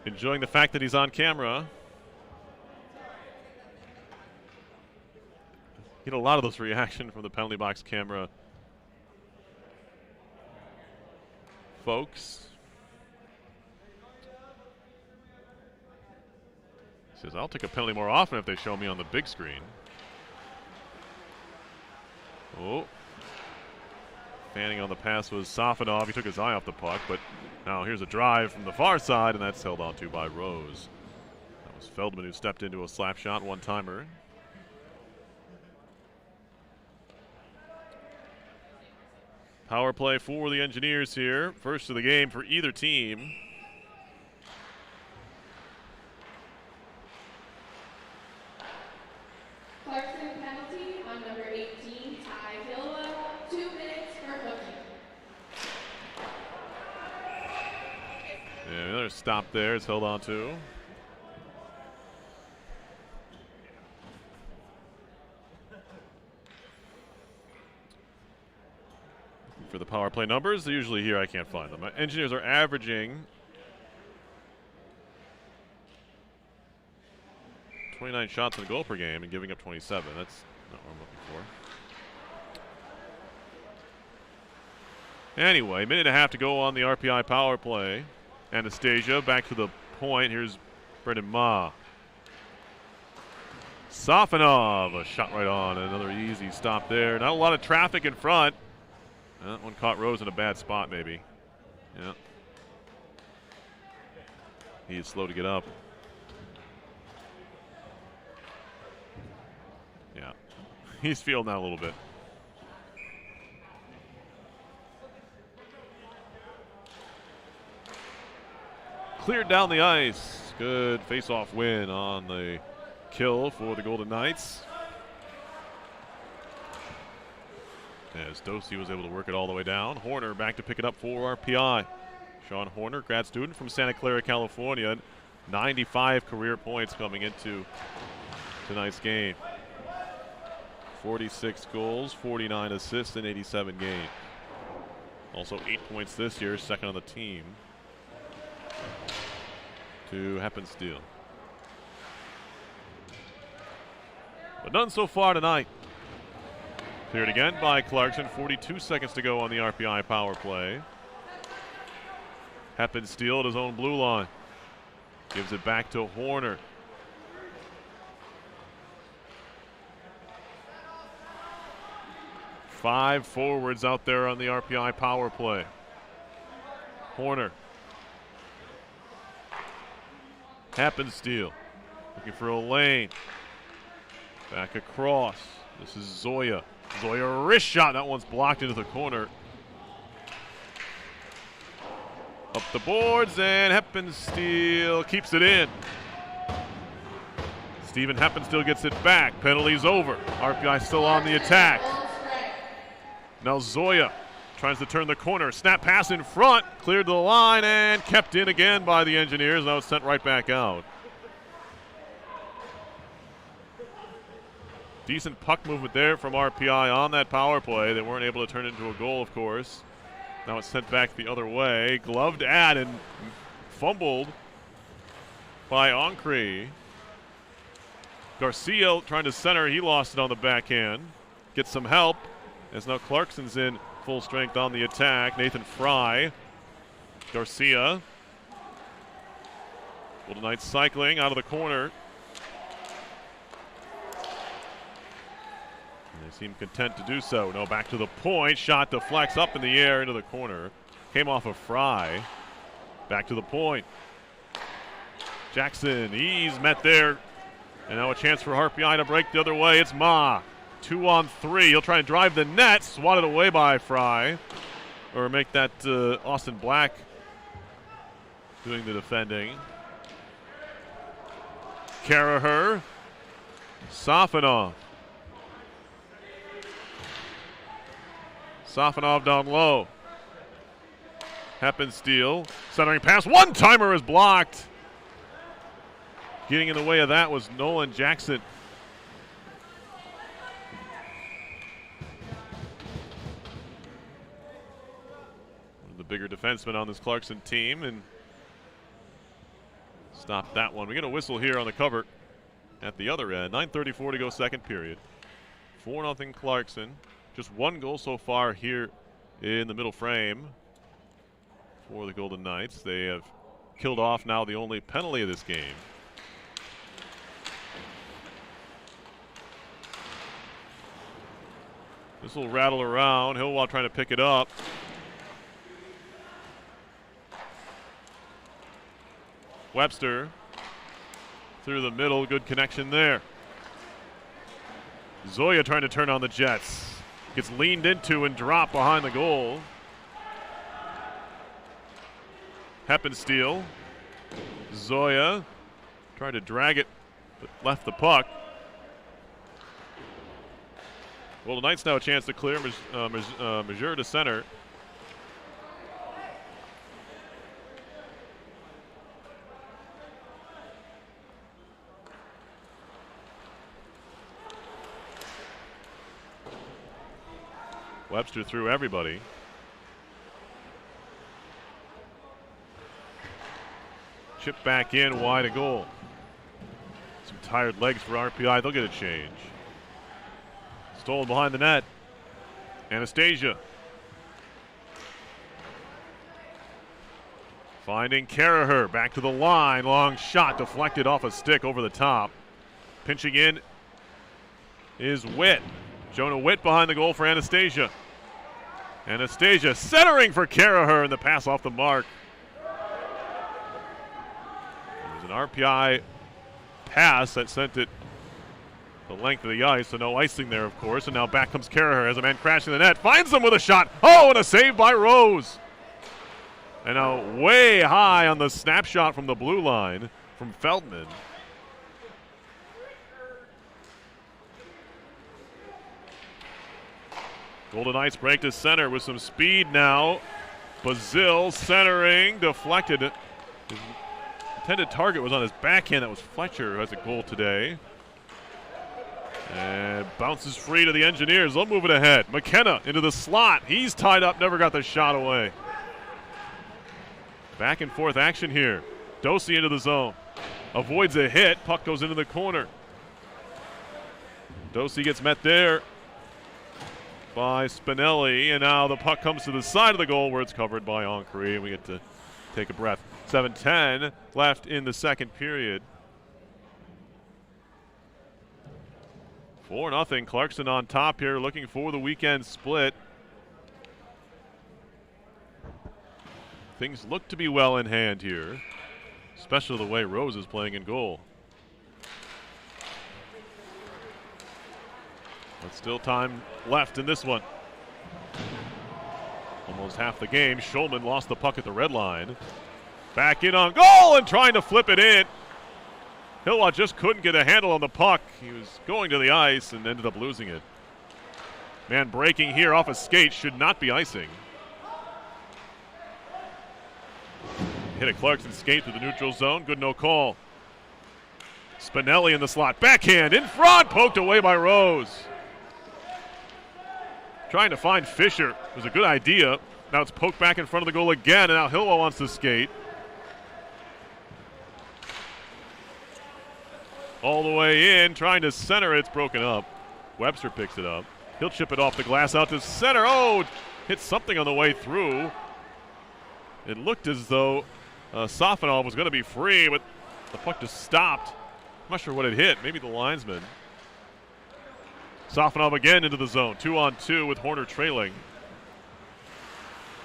enjoying the fact that he's on camera. Get a lot of this reaction from the penalty box camera folks. He says, I'll take a penalty more often if they show me on the big screen. Oh. Fanning on the pass was Safanov. He took his eye off the puck, but now here's a drive from the far side, and that's held onto by Rose. That was Feldman who stepped into a slap shot, one-timer. Power play for the Engineers here. First of the game for either team. Clarkson penalty on number 18, Ty Hilwa. 2 minutes for hooking. Yeah, another stop there. It's held on to. For the power play numbers, they're usually here. I can't find them. Engineers are averaging 29 shots on goal per game and giving up 27. That's not what I'm looking for. Anyway, minute and a half to go on the RPI power play. Anastasia back to the point. Here's Brendan Ma. Safanov, a shot right on. Another easy stop there. Not a lot of traffic in front. That one caught Rose in a bad spot, maybe. Yeah. He is slow to get up. Yeah. He's feeling that a little bit. Cleared down the ice. Good face-off win on the kill for the Golden Knights. As Dosey was able to work it all the way down. Horner back to pick it up for RPI. Sean Horner, grad student from Santa Clara, California. 95 career points coming into tonight's game. 46 goals, 49 assists in 87 games. Also 8 points this year, second on the team to Heppensteel. But none so far tonight. Cleared again by Clarkson. 42 seconds to go on the RPI power play. Heppensteel at his own blue line. Gives it back to Horner. Five forwards out there on the RPI power play. Horner. Heppensteel looking for a lane. Back across. This is Zoya. Zoya wrist shot. That one's blocked into the corner. Up the boards, and Heppensteel keeps it in. Steven Heppensteel gets it back. Penalty's over. RPI still on the attack. Now Zoya tries to turn the corner. Snap pass in front. Cleared to the line and kept in again by the Engineers. Now it's sent right back out. Decent puck movement there from RPI on that power play. They weren't able to turn it into a goal, of course. Now it's sent back the other way. Gloved at and fumbled by Ancre. Garcia trying to center. He lost it on the backhand. Gets some help as now Clarkson's in full strength on the attack. Nathan Fry. Garcia. Golden Knights cycling out of the corner. They seem content to do so. No, back to the point. Shot deflects up in the air into the corner. Came off of Fry. Back to the point. Jackson, he's met there. And now a chance for RPI to break the other way. It's Ma. 2 on 3. He'll try and drive the net. Swatted away by Fry. Or make that Austin Black doing the defending. Karaher. Safanov. Safanov down low. Heppensteel. Centering pass. One-timer is blocked. Getting in the way of that was Nolan Jackson. One of the bigger defensemen on this Clarkson team, and stopped that one. We get a whistle here on the cover at the other end. 9:34 to go, second period. 4-0 Clarkson. Just one goal so far here in the middle frame for the Golden Knights. They have killed off now the only penalty of this game. This will rattle around. Hillwall trying to pick it up. Webster through the middle. Good connection there. Zoya trying to turn on the Jets. Gets leaned into and dropped behind the goal. Heppensteel. Zoya tried to drag it, but left the puck. Well, the Knights now a chance to clear. Majeur to center. Webster threw everybody. Chip back in, wide of goal. Some tired legs for RPI. They'll get a change. Stolen behind the net. Anastasia. Finding Karaher. Back to the line. Long shot deflected off a stick over the top. Pinching in is Witt. Jonah Witt behind the goal for Anastasia. Anastasia centering for Karaher, and the pass off the mark. It was an RPI pass that sent it the length of the ice, so no icing there, of course. And now back comes Karaher as a man crashing the net. Finds him with a shot. Oh, and a save by Rose. And now way high on the snapshot from the blue line from Feldman. Golden Knights break to center with some speed now. Bazil centering, deflected. His intended target was on his backhand. That was Fletcher, who has a goal today. And bounces free to the Engineers. They'll move it ahead. McKenna into the slot. He's tied up, never got the shot away. Back and forth action here. Dosey into the zone. Avoids a hit. Puck goes into the corner. Dosey gets met there by Spinelli. And now the puck comes to the side of the goal where it's covered by Ancre. And we get to take a breath. 7:10 left in the second period. 4-0. Clarkson on top here, looking for the weekend split. Things look to be well in hand here, especially the way Rose is playing in goal. But still time left in this one. Almost half the game. Schulman lost the puck at the red line. Back in on goal and trying to flip it in. Hillwall just couldn't get a handle on the puck. He was going to the ice and ended up losing it. Man breaking here off a skate, should not be icing. Hit a Clarkson skate through the neutral zone. Good no call. Spinelli in the slot. Backhand in front. Poked away by Rose. Trying to find Fisher. It was a good idea. Now it's poked back in front of the goal again, and now Hillwall wants to skate. All the way in, trying to center it. It's broken up. Webster picks it up. He'll chip it off the glass out to center. Oh, hit something on the way through. It looked as though Safanov was going to be free, but the puck just stopped. I'm not sure what it hit. Maybe the linesman. Safanov again into the zone. 2-on-2 with Horner trailing.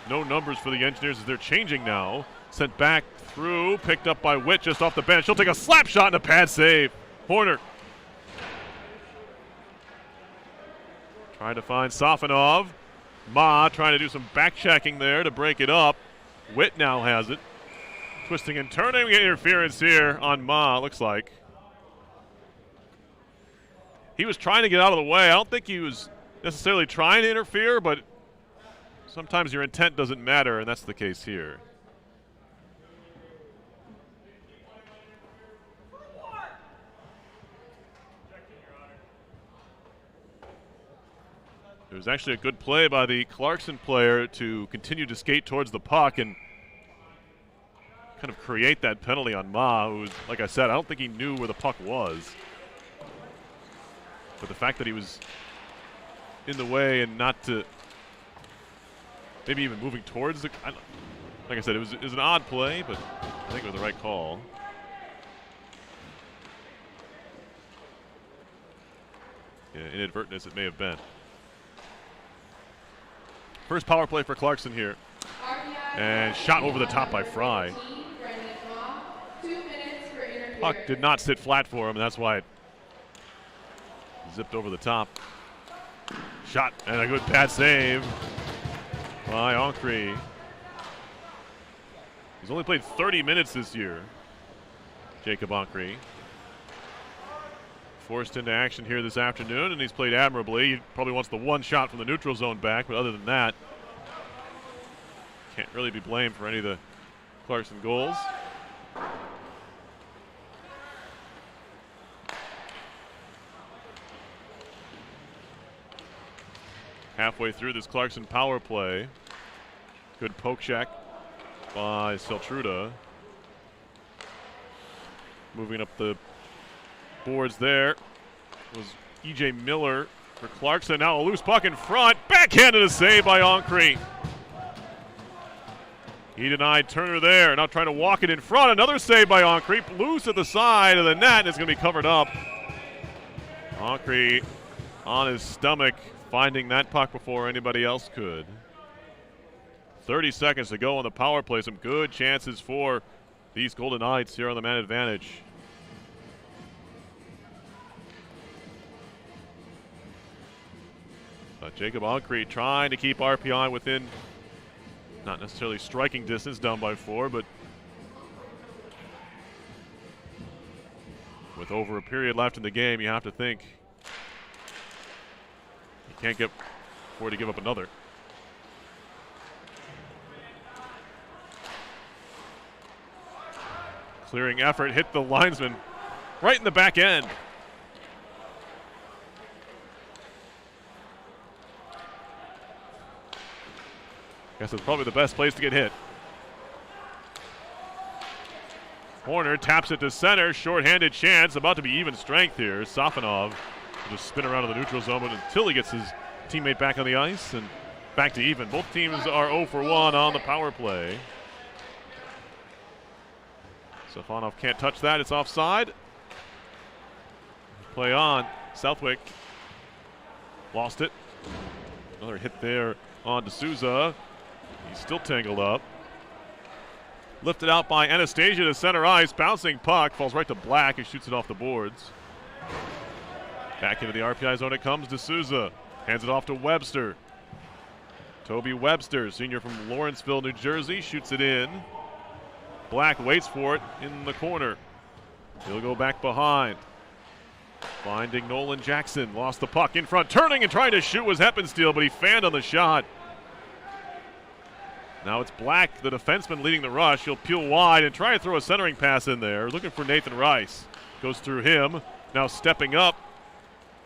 No numbers for the Engineers as they're changing now. Sent back through, picked up by Witt just off the bench. He'll take a slap shot and a pad save. Horner trying to find Safanov. Ma trying to do some back checking there to break it up. Witt now has it. Twisting and turning, interference here on Ma, looks like. He was trying to get out of the way. I don't think he was necessarily trying to interfere, but sometimes your intent doesn't matter, and that's the case here. It was actually a good play by the Clarkson player to continue to skate towards the puck and kind of create that penalty on Ma, who was, like I said, I don't think he knew where the puck was. But the fact that he was in the way and not to maybe even moving towards the, like I said, it was an odd play, but I think it was the right call. Yeah, inadvertentness it may have been. First power play for Clarkson here. And shot over the top by Fry. Puck did not sit flat for him, and that's why it zipped over the top. Shot and a good pad save by Ancre. He's only played 30 minutes this year, Jacob Ancre. Forced into action here this afternoon, and he's played admirably. He probably wants the one shot from the neutral zone back, but other than that, can't really be blamed for any of the Clarkson goals. Halfway through this Clarkson power play. Good poke check by Seltruda. Moving up the boards there was E.J. Miller for Clarkson. Now a loose puck in front. Backhanded a save by Ancre. He denied Turner there. Now trying to walk it in front. Another save by Ancre. Loose at the side of the net, and it's going to be covered up. Ancre on his stomach, finding that puck before anybody else could. 30 seconds to go on the power play. Some good chances for these Golden Knights here on the man advantage. But Jacob Ancre trying to keep RPI within not necessarily striking distance, down by 4, but with over a period left in the game, you have to think you can't get afford to give up another. Clearing effort, hit the linesman right in the back end. Guess it's probably the best place to get hit. Horner taps it to center, short-handed chance, about to be even strength here. Safanov will just spin around in the neutral zone until he gets his teammate back on the ice and back to even. Both teams are 0 for 1 on the power play. Safanov can't touch that, it's offside. Play on, Southwick lost it. Another hit there on D'Souza. He's still tangled up. Lifted out by Anastasia to center ice. Bouncing puck. Falls right to Black, who shoots it off the boards. Back into the RPI zone it comes. D'Souza hands it off to Webster. Toby Webster, senior from Lawrenceville, New Jersey, shoots it in. Black waits for it in the corner. He'll go back behind. Finding Nolan Jackson. Lost the puck in front. Turning and trying to shoot was Heppensteel, but he fanned on the shot. Now it's Black, the defenseman, leading the rush. He'll peel wide and try and throw a centering pass in there. Looking for Nathan Rice. Goes through him. Now stepping up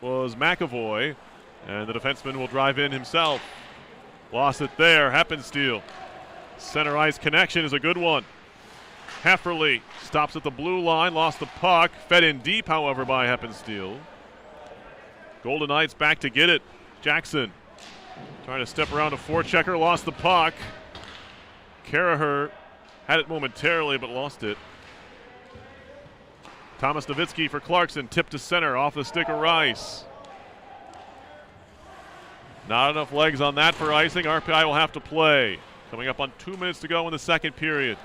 was McAvoy. And the defenseman will drive in himself. Lost it there. Heppensteel. Center ice connection is a good one. Hefferly stops at the blue line. Lost the puck. Fed in deep, however, by Heppensteel. Golden Knights back to get it. Jackson trying to step around a forechecker. Lost the puck. Karaher had it momentarily, but lost it. Thomas Nowitzki for Clarkson. Tip to center off the stick of Rice. Not enough legs on that for icing. RPI will have to play. Coming up on 2 minutes to go in the second period.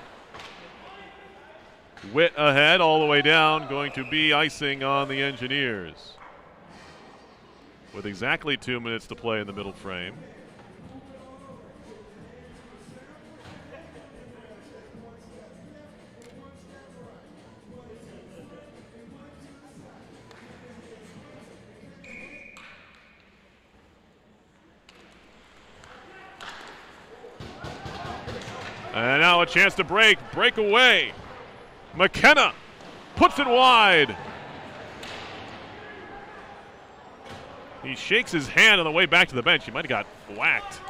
Witt ahead all the way down, going to be icing on the Engineers. With exactly 2 minutes to play in the middle frame. And now a chance to break away. McKenna puts it wide. He shakes his hand on the way back to the bench. He might have got whacked.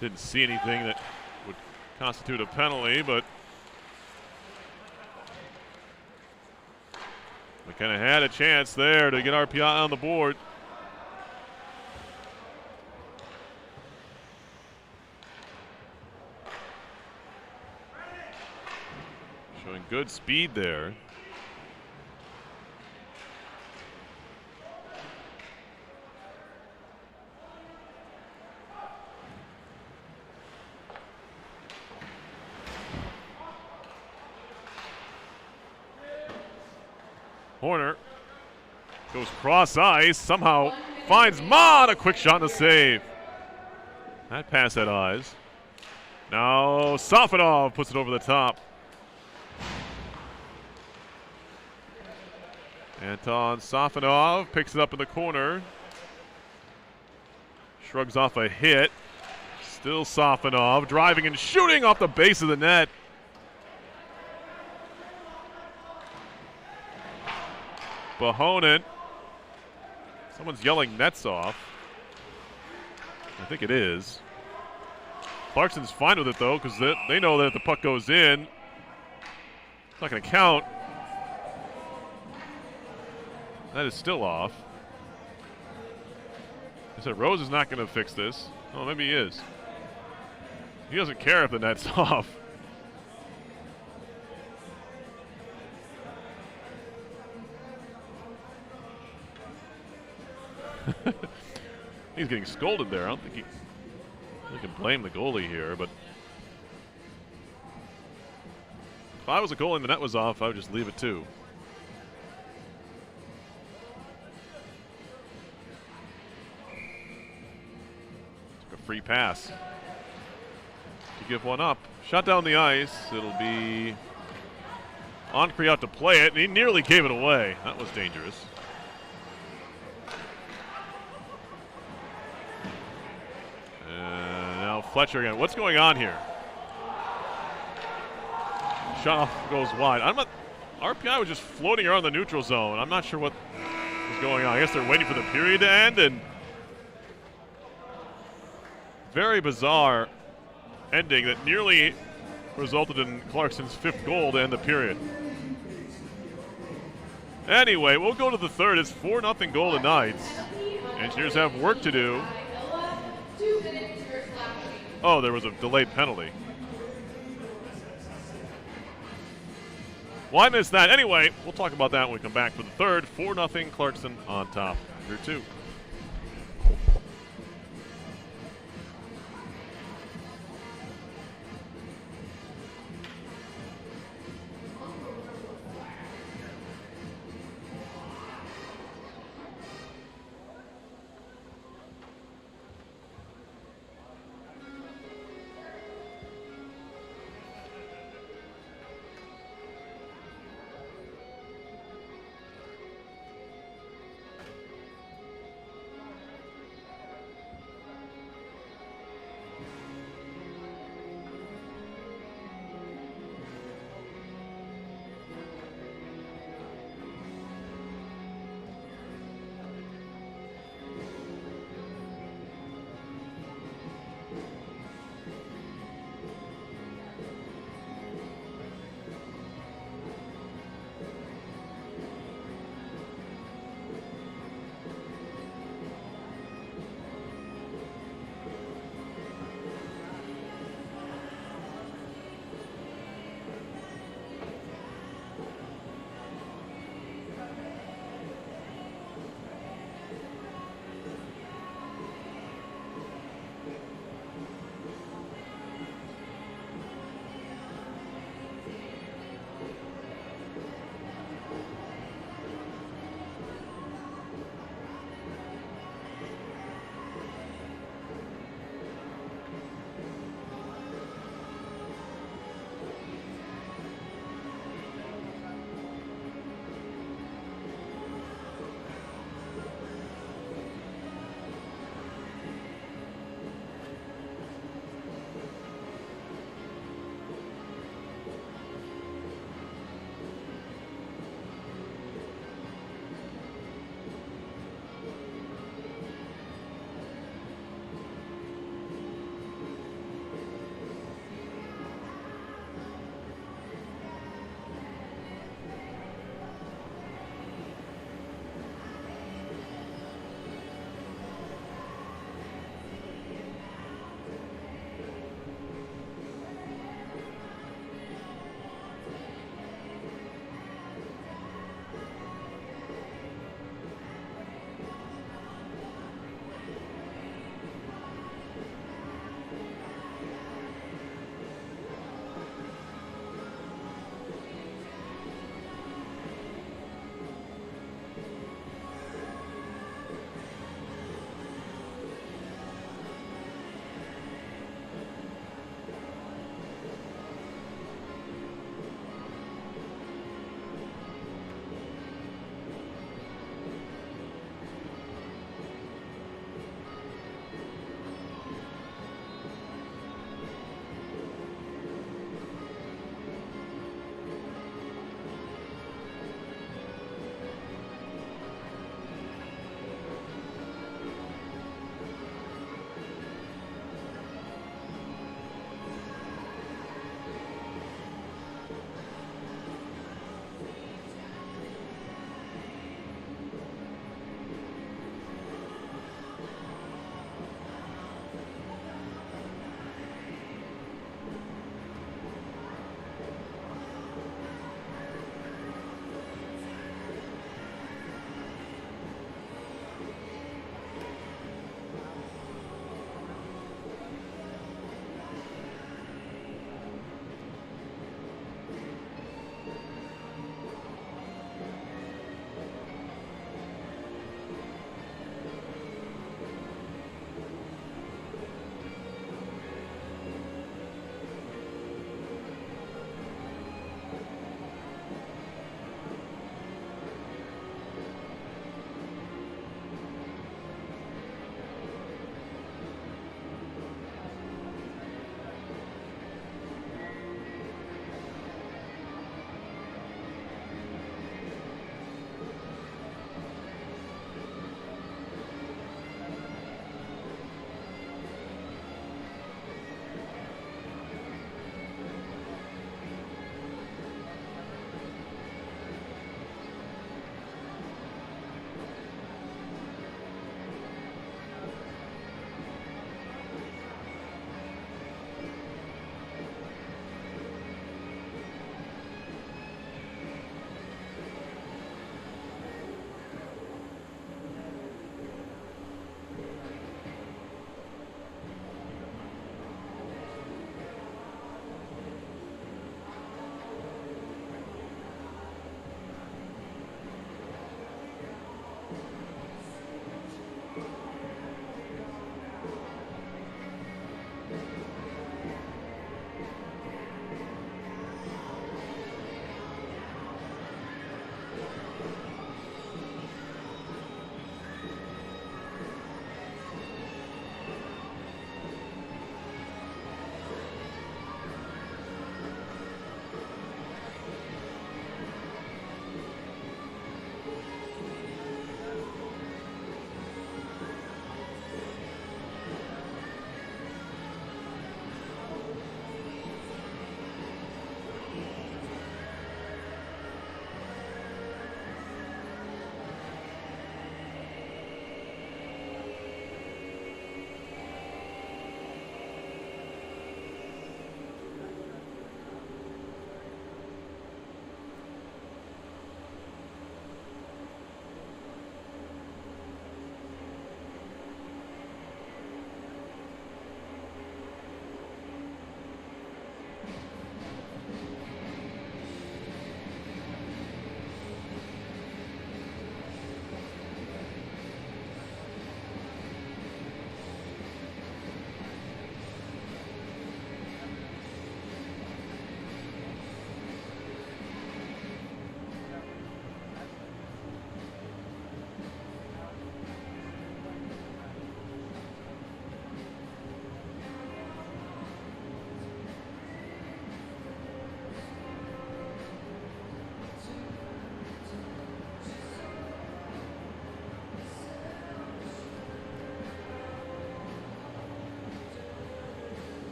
Didn't see anything that would constitute a penalty, but McKenna had a chance there to get RPI on the board. Showing good speed there. Horner goes cross ice, somehow finds Mon, a quick shot and a save. That pass had eyes. Now Safonov puts it over the top. Anton Safonov picks it up in the corner. Shrugs off a hit. Still Safonov driving and shooting off the base of the net. Bahonen. Someone's yelling nets off. I think it is. Clarkson's fine with it though, because they know that if the puck goes in, it's not going to count. That is still off. I said Rose is not going to fix this. Oh, maybe he is. He doesn't care if the net's off. He's getting scolded there. I don't think he can blame the goalie here, but if I was a goalie and the net was off, I would just leave it too. Took a free pass to give one up. Shot down the ice. It'll be Ancre out to play it, and he nearly gave it away. That was dangerous. Fletcher again. What's going on here? Shot off goes wide. RPI was just floating around the neutral zone. I'm not sure what was going on. I guess they're waiting for the period to end, and very bizarre ending that nearly resulted in Clarkson's 5th goal to end the period. Anyway, we'll go to the third. It's 4-0 Golden Knights. Engineers have work to do. Oh, there was a delayed penalty. Well, I missed that. Anyway, we'll talk about that when we come back for the third. 4-0 Clarkson on top. Here, 2.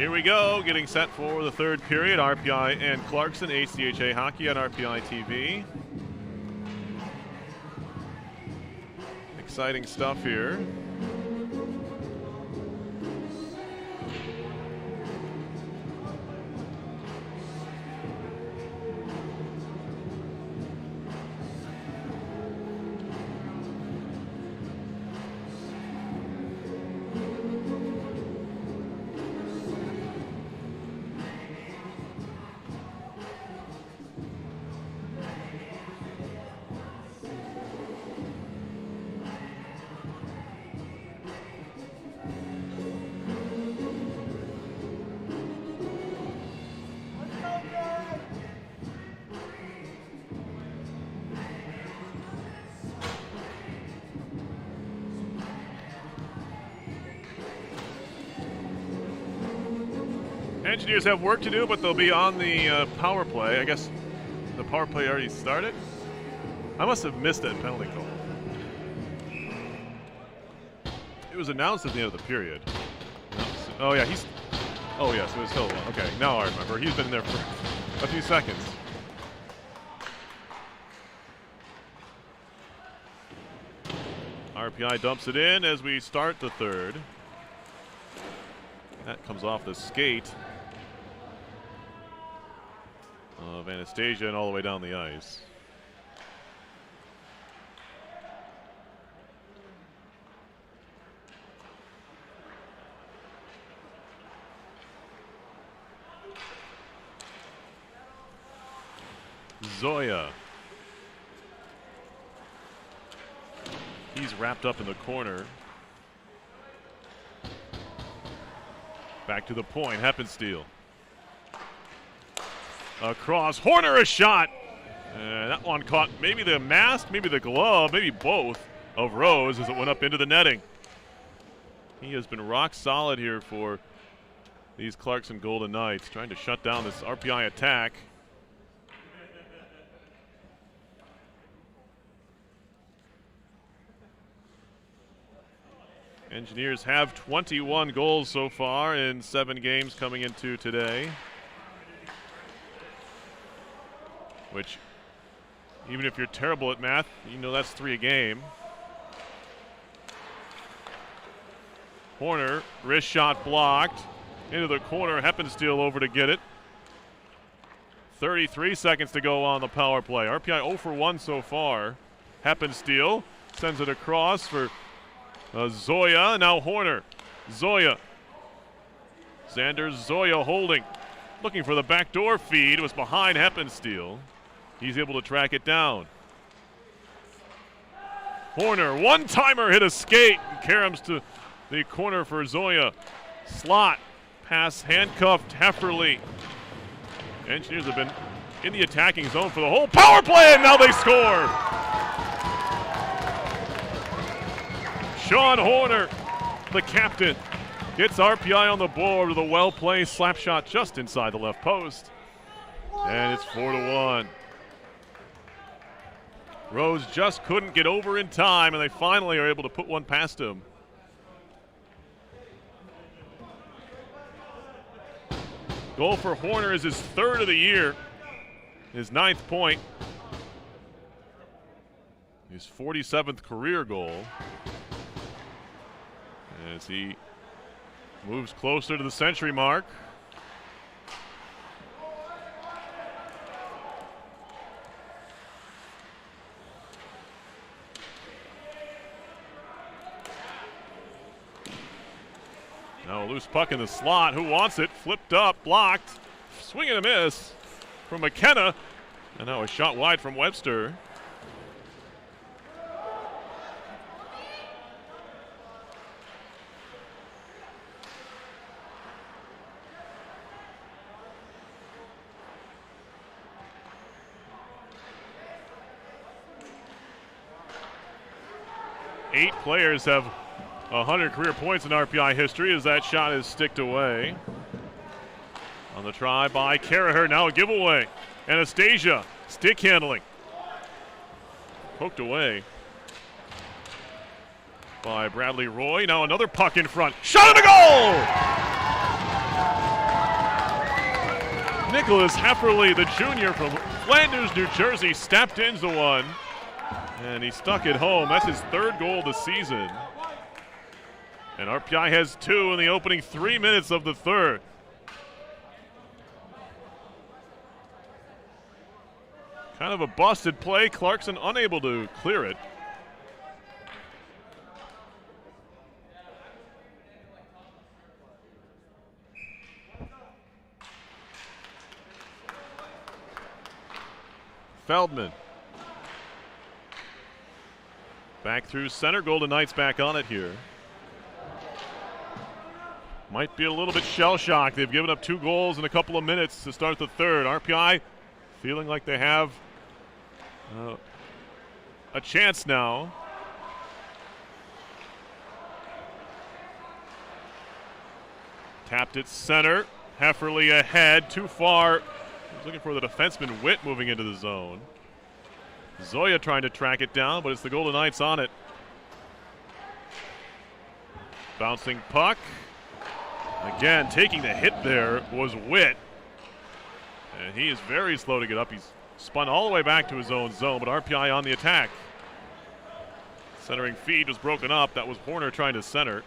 Here we go, getting set for the third period. RPI and Clarkson, ACHA hockey on RPI TV. Exciting stuff here. Engineers have work to do, but they'll be on the power play. I guess the power play already started. I must have missed that penalty call. It was announced at the end of the period. Oh yeah, he's. Oh yes, it was Hill. Okay, now I remember. He's been in there for a few seconds. RPI dumps it in as we start the third. That comes off the skate of Anastasia and all the way down the ice. Zoya. He's wrapped up in the corner. Back to the point, Heppensteel. Across, Horner a shot. And that one caught maybe the mask, maybe the glove, maybe both of Rose as it went up into the netting. He has been rock solid here for these Clarkson Golden Knights, trying to shut down this RPI attack. Engineers have 21 goals so far in 7 games coming into today. Which, even if you're terrible at math, you know that's 3 a game. Horner, wrist shot blocked. Into the corner, Heppensteel over to get it. 33 seconds to go on the power play. RPI 0 for 1 so far. Heppensteel sends it across for Zoya, now Horner. Zoya. Xander Zoya holding. Looking for the backdoor feed. It was behind Heppensteel. He's able to track it down. Horner, one-timer hit a skate. Karams to the corner for Zoya. Slot. Pass handcuffed Hefferly. Engineers have been in the attacking zone for the whole power play, and now they score. Sean Horner, the captain, gets RPI on the board with a well-placed slap shot just inside the left post. And it's 4-1. Rose just couldn't get over in time, and they finally are able to put one past him. Goal for Horner is his 3rd of the year, his 9th point, his 47th career goal. As he moves closer to the century mark. Now a loose puck in the slot. Who wants it? Flipped up, blocked. Swing and a miss from McKenna. And now a shot wide from Webster. Eight players have 100 career points in RPI history as that shot is sticked away. On the try by Carraher, now a giveaway. Anastasia, stick handling. Poked away by Bradley Roy. Now another puck in front. Shot on the goal! Nicholas Hefferly, the junior from Flanders, New Jersey, stepped into one, and he stuck it home. That's his third goal of the season. And RPI has 2 in the opening 3 minutes of the third. Kind of a busted play. Clarkson unable to clear it. Feldman. Back through center. Golden Knights back on it here. Might be a little bit shell-shocked. They've given up 2 goals in a couple of minutes to start the third. RPI feeling like they have a chance now. Tapped it center. Hefferly ahead. Too far. He's looking for the defenseman Witt moving into the zone. Zoya trying to track it down, but it's the Golden Knights on it. Bouncing puck. Again, taking the hit there was Witt. And he is very slow to get up. He's spun all the way back to his own zone, but RPI on the attack. Centering feed was broken up. That was Horner trying to center.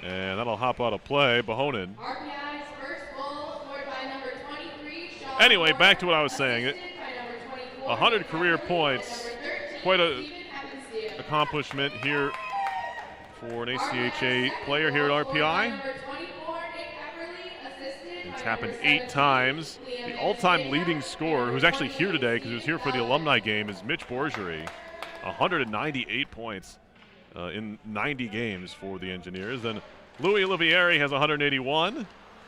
And that'll hop out of play. Bahonen. RPI's first goal scored by number 23, Sean Anyway, Horner, back to what I was saying. assisted by number 24, 100 career Nick points. Hefferly, and number 13, Quite a Steven Heppenstall. accomplishment here for an ACHA RPI's player here at second goal scored by RPI. number 24, Nick Hefferly, assisted It's by happened number 8 17, times. Liam The all-time Anastasia, leading scorer, who's actually here today because he was here for the Steven alumni game, is Mitch Borgery. 198 points in 90 games for the Engineers. Then Louis Olivieri has 181.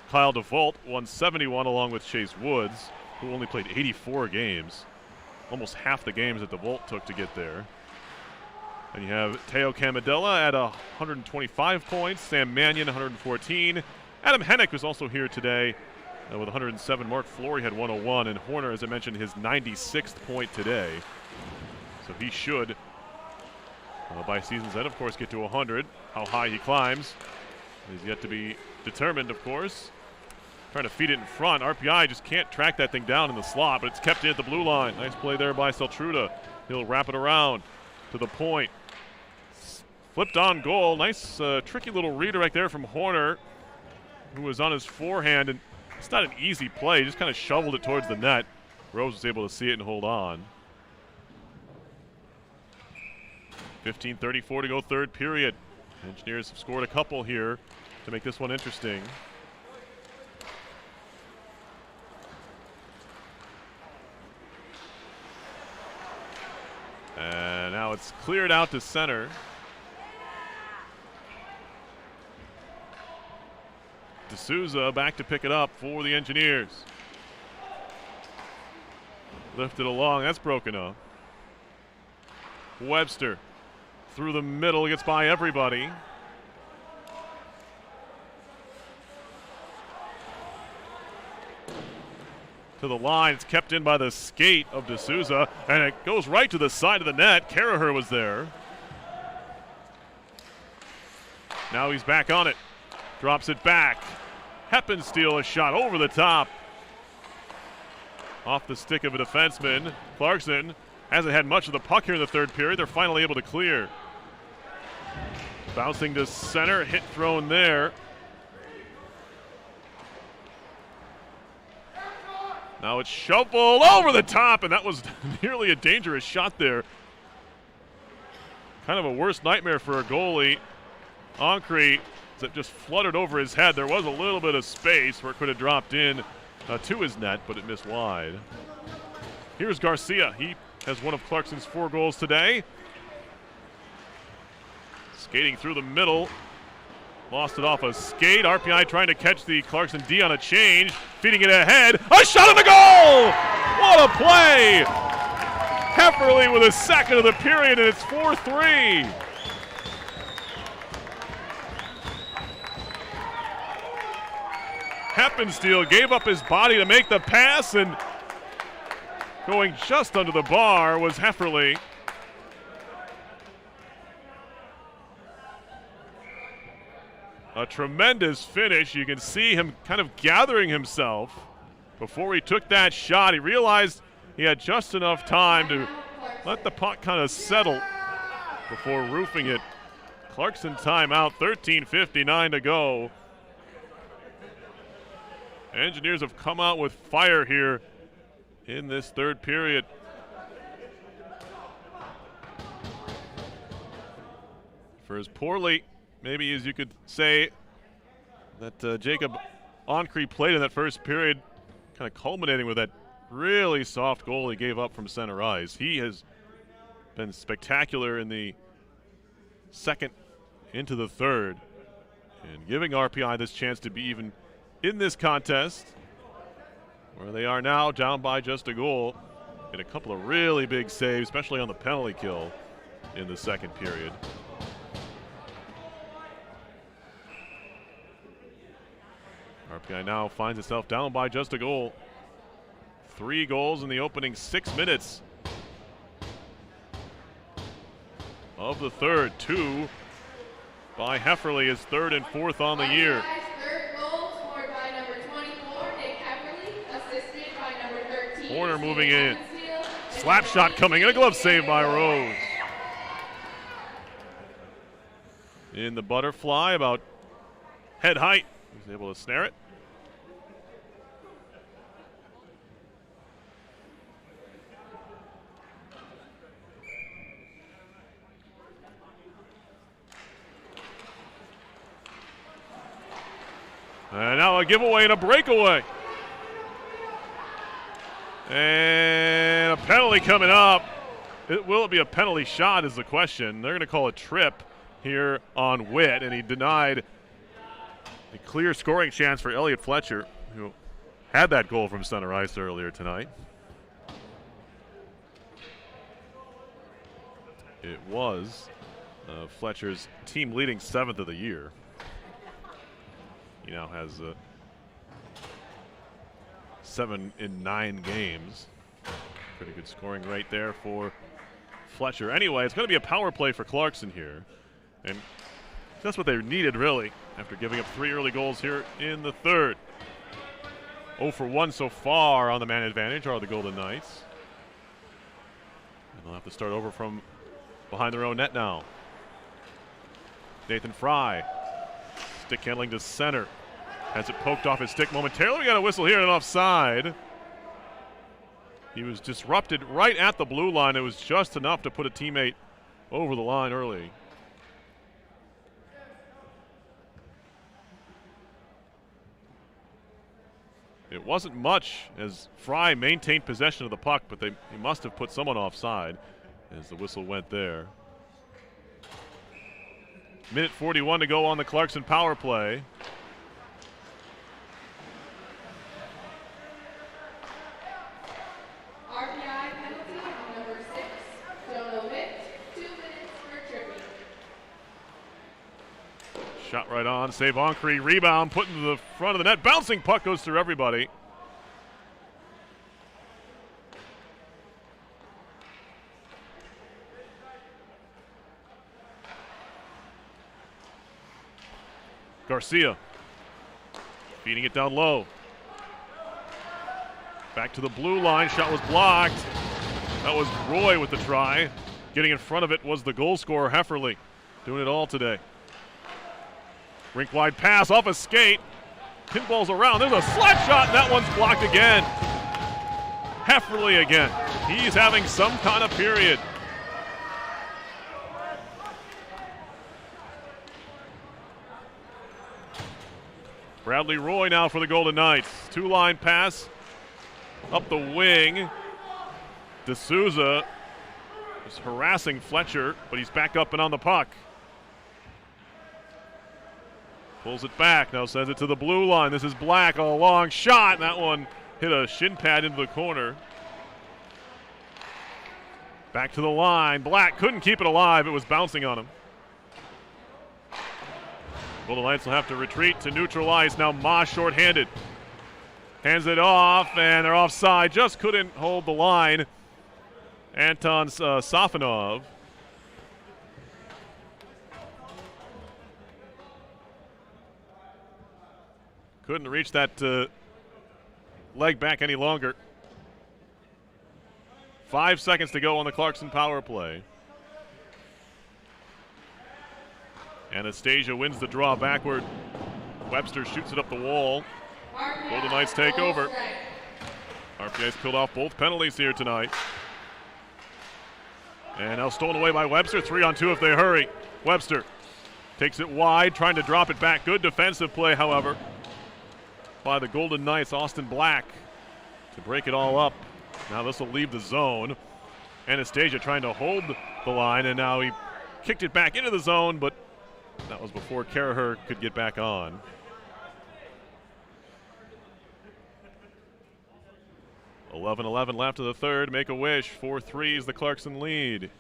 Kyle DeVault 171 along with Chase Woods, who only played 84 games. Almost half the games that DeVault took to get there. And you have Teo Camadella at 125 points. Sam Mannion 114. Adam Hennick was also here today with 107. Mark Flory had 101. And Horner, as I mentioned, his 96th point today. So he should, by season's end, of course, get to 100. How high he climbs is yet to be determined, of course. Trying to feed it in front. RPI just can't track that thing down in the slot, but it's kept in at the blue line. Nice play there by Seltruda. He'll wrap it around to the point. Flipped on goal. Nice, tricky little redirect there from Horner, who was on his forehand. And it's not an easy play. He just kind of shoveled it towards the net. Rose was able to see it and hold on. 15:34 to go third period. Engineers have scored a couple here to make this one interesting. And now it's cleared out to center. D'Souza back to pick it up for the Engineers. Lifted along, that's broken up. Webster through the middle, gets by everybody. To the line, it's kept in by the skate of D'Souza, and it goes right to the side of the net. Caraher was there. Now he's back on it. Drops it back. Heppenstall, a shot over the top. Off the stick of a defenseman. Clarkson hasn't had much of the puck here in the third period. They're finally able to clear. Bouncing to center, hit thrown there. Now it's shuffled over the top, and that was nearly a dangerous shot there. Kind of a worst nightmare for a goalie. Ancre, that just fluttered over his head. There was a little bit of space where it could have dropped in to his net, but it missed wide. Here's Garcia. He has one of Clarkson's 4 goals today. Skating through the middle. Lost it off a skate. RPI trying to catch the Clarkson D on a change. Feeding it ahead. A shot on the goal! What a play! Hefferly with a second of the period, and it's 4-3. Heppenstall gave up his body to make the pass, and going just under the bar was Hefferly. A tremendous finish. You can see him kind of gathering himself before he took that shot. He realized he had just enough time to let the puck kind of settle before roofing it. Clarkson timeout, 13:59 to go. Engineers have come out with fire here in this third period. For as poorly, maybe as you could say, that Jacob Oncree played in that first period, kind of culminating with that really soft goal he gave up from center ice. He has been spectacular in the second into the third, and giving RPI this chance to be even in this contest, where they are now down by just a goal, and a couple of really big saves, especially on the penalty kill in the second period. RPI now finds itself down by just a goal. 3 goals in the opening 6 minutes of the third. 2 by Hefferly, his third and fourth on the year. Third goal scored by number 24, Nick Hefferly, assisted by number 13. Corner moving in. Slap shot coming in, a glove save by Rose. In the butterfly, about head height, he's able to snare it. And now a giveaway and a breakaway. And a penalty coming up. Will it be a penalty shot is the question. They're going to call a trip here on Witt, and he denied a clear scoring chance for Elliot Fletcher, who had that goal from center ice earlier tonight. It was Fletcher's team leading 7th of the year. He now has 7 in 9 games. Pretty good scoring rate there for Fletcher. Anyway, it's going to be a power play for Clarkson here. And that's what they needed, really, after giving up 3 early goals here in the third. 0 for 1 so far on the man advantage are the Golden Knights. And they'll have to start over from behind their own net now. Nathan Fry. Stick handling to center. Has it poked off his stick momentarily. We got a whistle here and offside. He was disrupted right at the blue line. It was just enough to put a teammate over the line early. It wasn't much as Fry maintained possession of the puck, but he must have put someone offside as the whistle went there. Minute 41 to go on the Clarkson power play. RPI penalty on number 6, Jonah Witt, 2 minutes for tripping. Shot right on, save Oncree, rebound, put into the front of the net. Bouncing puck goes through everybody. Garcia feeding it down low. Back to the blue line. Shot was blocked. That was Roy with the try. Getting in front of it was the goal scorer, Hefferly. Doing it all today. Rink wide pass off a skate. Pinballs around. There's a slap shot, and that one's blocked again. Hefferly again. He's having some kind of period. Bradley Roy now for the Golden Knights. 2-line pass up the wing. D'Souza is harassing Fletcher, but he's back up and on the puck. Pulls it back, now sends it to the blue line. This is Black, a long shot, and that one hit a shin pad into the corner. Back to the line. Black couldn't keep it alive. It was bouncing on him. Golden Knights will have to retreat to neutral ice. Now Moss shorthanded. Hands it off, and they're offside. Just couldn't hold the line. Anton Safanov. Couldn't reach that leg back any longer. 5 seconds to go on the Clarkson power play. Anastasia wins the draw backward. Webster shoots it up the wall. Golden Knights take over. RPI's killed off both penalties here tonight. And now stolen away by Webster. 3-on-2 if they hurry. Webster takes it wide, trying to drop it back. Good defensive play, however, by the Golden Knights. Austin Black to break it all up. Now this will leave the zone. Anastasia trying to hold the line, and now he kicked it back into the zone, but that was before Caraher could get back on. .11 left of the third. Make a wish. 4-3 is the Clarkson lead.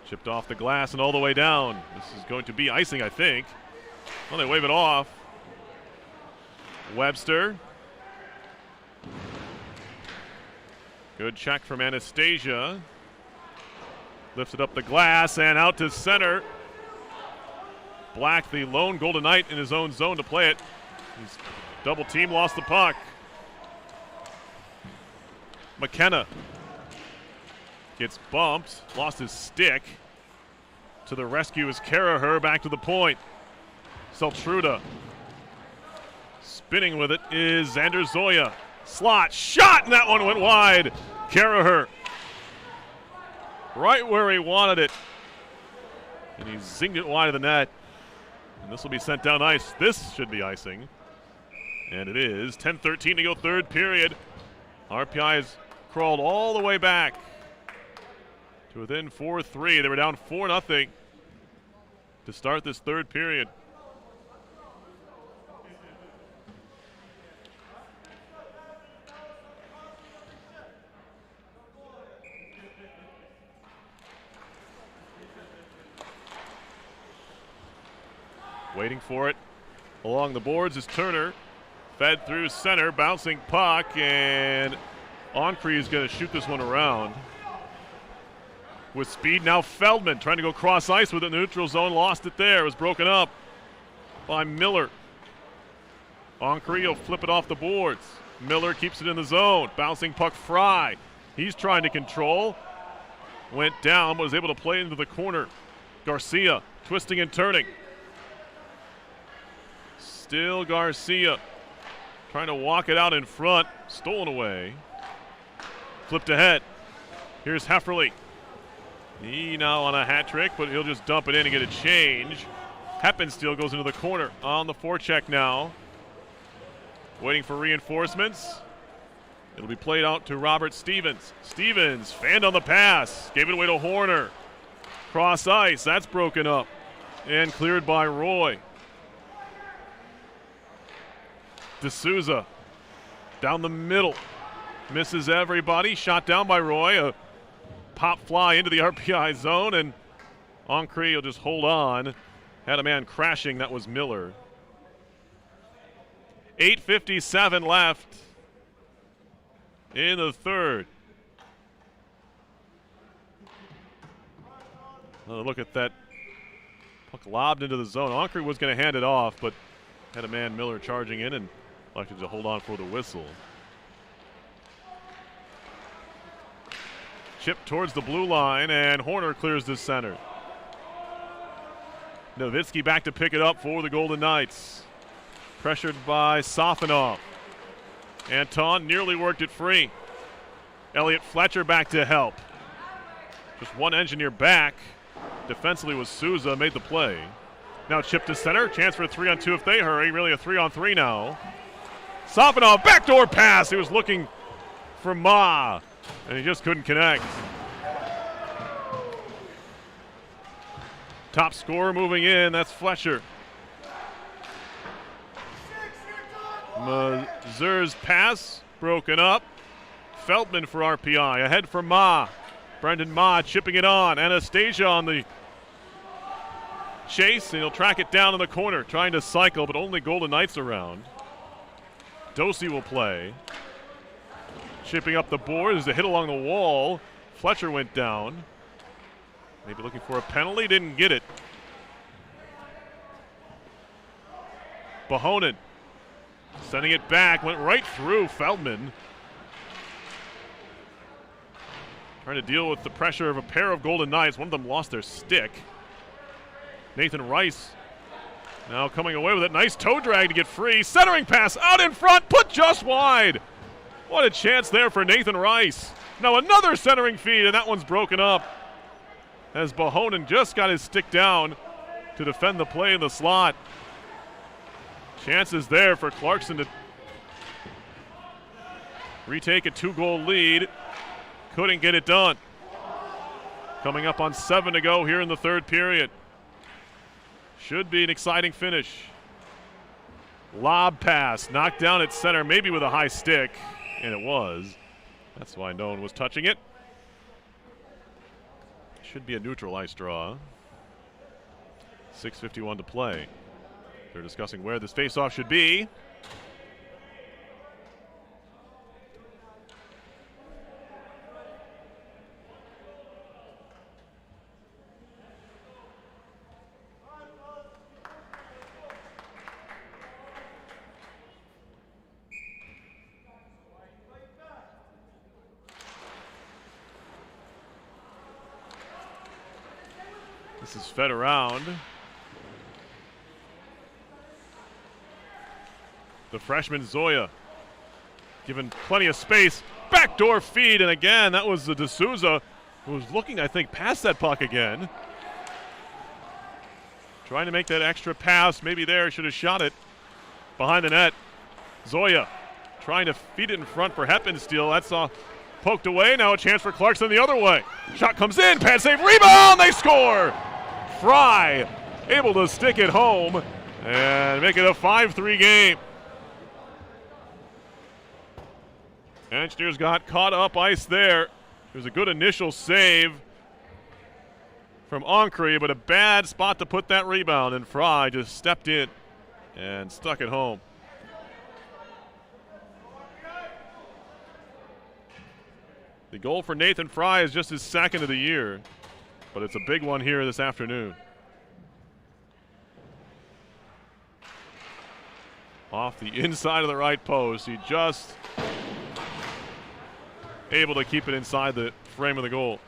Chipped off the glass and all the way down. This is going to be icing, I think. Well, they wave it off. Webster. Good check from Anastasia. Lifted up the glass and out to center. Black, the lone Golden Knight, in his own zone to play it. He's double team, lost the puck. McKenna gets bumped, lost his stick. To the rescue is Caraher, back to the point. Seltruda. Spinning with it is Xander Zoya. Slot, shot, and that one went wide. Caraher. Right where he wanted it. And he zinged it wide of the net. And this will be sent down ice. This should be icing. And it is. 10:13 to go, third period. RPI has crawled all the way back to within 4-3. They were down 4-0 to start this third period. Waiting for it along the boards is Turner. Fed through center, bouncing puck, and Oncree is going to shoot this one around. With speed now, Feldman trying to go cross ice with it in the neutral zone. Lost it there. It was broken up by Miller. Oncree will flip it off the boards. Miller keeps it in the zone. Bouncing puck, Fry. He's trying to control. Went down, but was able to play into the corner. Garcia twisting and turning. Still Garcia trying to walk it out in front. Stolen away. Flipped ahead. Here's Hefferly. He now on a hat trick, but he'll just dump it in and get a change. Heppensteel goes into the corner on the forecheck now. Waiting for reinforcements. It'll be played out to Robert Stevens. Stevens fanned on the pass. Gave it away to Horner. Cross ice. That's broken up and cleared by Roy. D'Souza down the middle. Misses everybody. Shot down by Roy. A pop fly into the RPI zone, and Oncree will just hold on. Had a man crashing. That was Miller. 8:57 left in the third. Look at that. Puck lobbed into the zone. Oncree was going to hand it off, but had a man, Miller, charging in and elected to hold on for the whistle. Chip towards the blue line, and Horner clears the center. Nowitzki back to pick it up for the Golden Knights. Pressured by Safonov. Anton nearly worked it free. Elliot Fletcher back to help. Just one engineer back. Defensively was Souza, made the play. Now chip to center, chance for a 3-on-2 if they hurry. Really a 3-on-3 now. Safonov, backdoor pass. He was looking for Ma, and he just couldn't connect. Top scorer moving in, that's Fletcher. Mazur's pass broken up. Feldman for RPI, ahead for Ma. Brendan Ma chipping it on. Anastasia on the chase, and he'll track it down in the corner, trying to cycle, but only Golden Knights around. Dosey will play. Chipping up the board as a hit along the wall. Fletcher went down. Maybe looking for a penalty, didn't get it. Bohonen sending it back, went right through Feldman. Trying to deal with the pressure of a pair of Golden Knights. One of them lost their stick. Nathan Rice now coming away with it. Nice toe drag to get free. Centering pass out in front, put just wide. What a chance there for Nathan Rice. Now another centering feed, and that one's broken up as Bohonen just got his stick down to defend the play in the slot. Chances there for Clarkson to retake a 2-goal lead. Couldn't get it done. Coming up on 7 to go here in the third period. Should be an exciting finish. Lob pass, knocked down at center, maybe with a high stick, and it was. That's why no one was touching it. Should be a neutral ice draw. 6:51 to play. They're discussing where this faceoff should be. This is fed around. The freshman Zoya given plenty of space. Backdoor feed, and again, that was the D'Souza who was looking, I think, past that puck again. Trying to make that extra pass. Maybe there, should have shot it behind the net. Zoya trying to feed it in front for Heppensteel. That's poked away. Now a chance for Clarkson the other way. Shot comes in, pad save, rebound, they score! Fry able to stick it home and make it a 5-3 game. Engineers got caught up ice there. It was a good initial save from Ancre, but a bad spot to put that rebound, and Fry just stepped in and stuck it home. The goal for Nathan Fry is just his second of the year, but it's a big one here this afternoon. Off the inside of the right post, he just able to keep it inside the frame of the goal.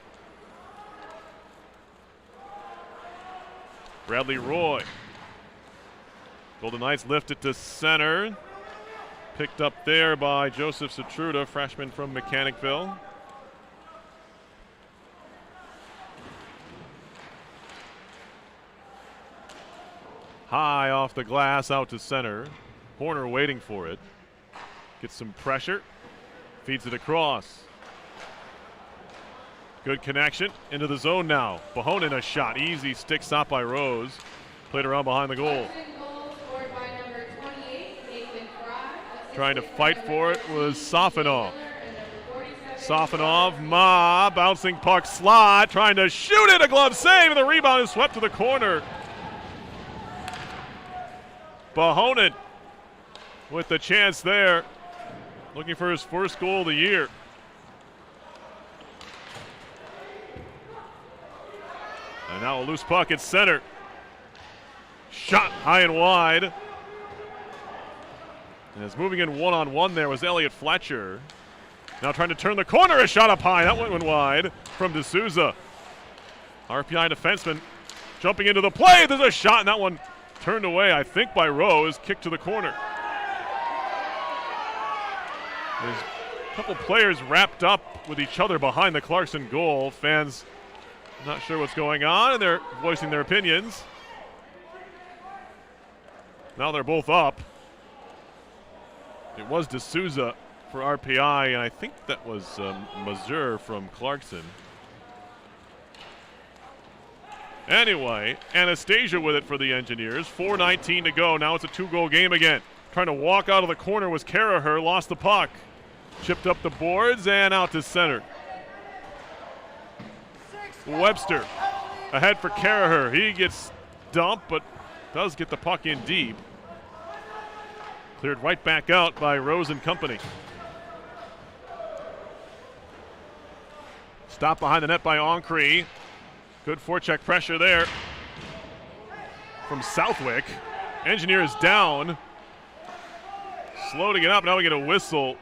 Bradley Roy. Golden Knights lift it to center. Picked up there by Joseph Satruda, freshman from Mechanicville. High off the glass, out to center. Horner waiting for it. Gets some pressure. Feeds it across. Good connection into the zone now. Bohonen a shot. Easy stick stop by Rose. Played around behind the goal. Trying to fight for it was Safonov. Safonov, bouncing puck slot. Trying to shoot it. A glove save, and the rebound is swept to the corner. Bohonen with the chance there, looking for his first goal of the year. And now a loose puck at center. Shot high and wide. And as moving in one-on-one there was Elliot Fletcher. Now trying to turn the corner, a shot up high. That one went wide from D'Souza. RPI defenseman jumping into the play. There's a shot, and that one turned away, I think, by Rose. Kick to the corner. There's a couple players wrapped up with each other behind the Clarkson goal. Fans not sure what's going on, and they're voicing their opinions. Now they're both up. It was D'Souza for RPI, and I think that was Mazur from Clarkson. Anyway, Anastasia with it for the Engineers. 4:19 to go. Now it's a 2-goal game again. Trying to walk out of the corner was Caraher. Lost the puck. Chipped up the boards and out to center. Webster ahead for Caraher. He gets dumped, but does get the puck in deep. Cleared right back out by Rose and company. Stopped behind the net by Oncree. Good forecheck pressure there from Southwick. Engineer is down. Slow to get up. Now we get a whistle.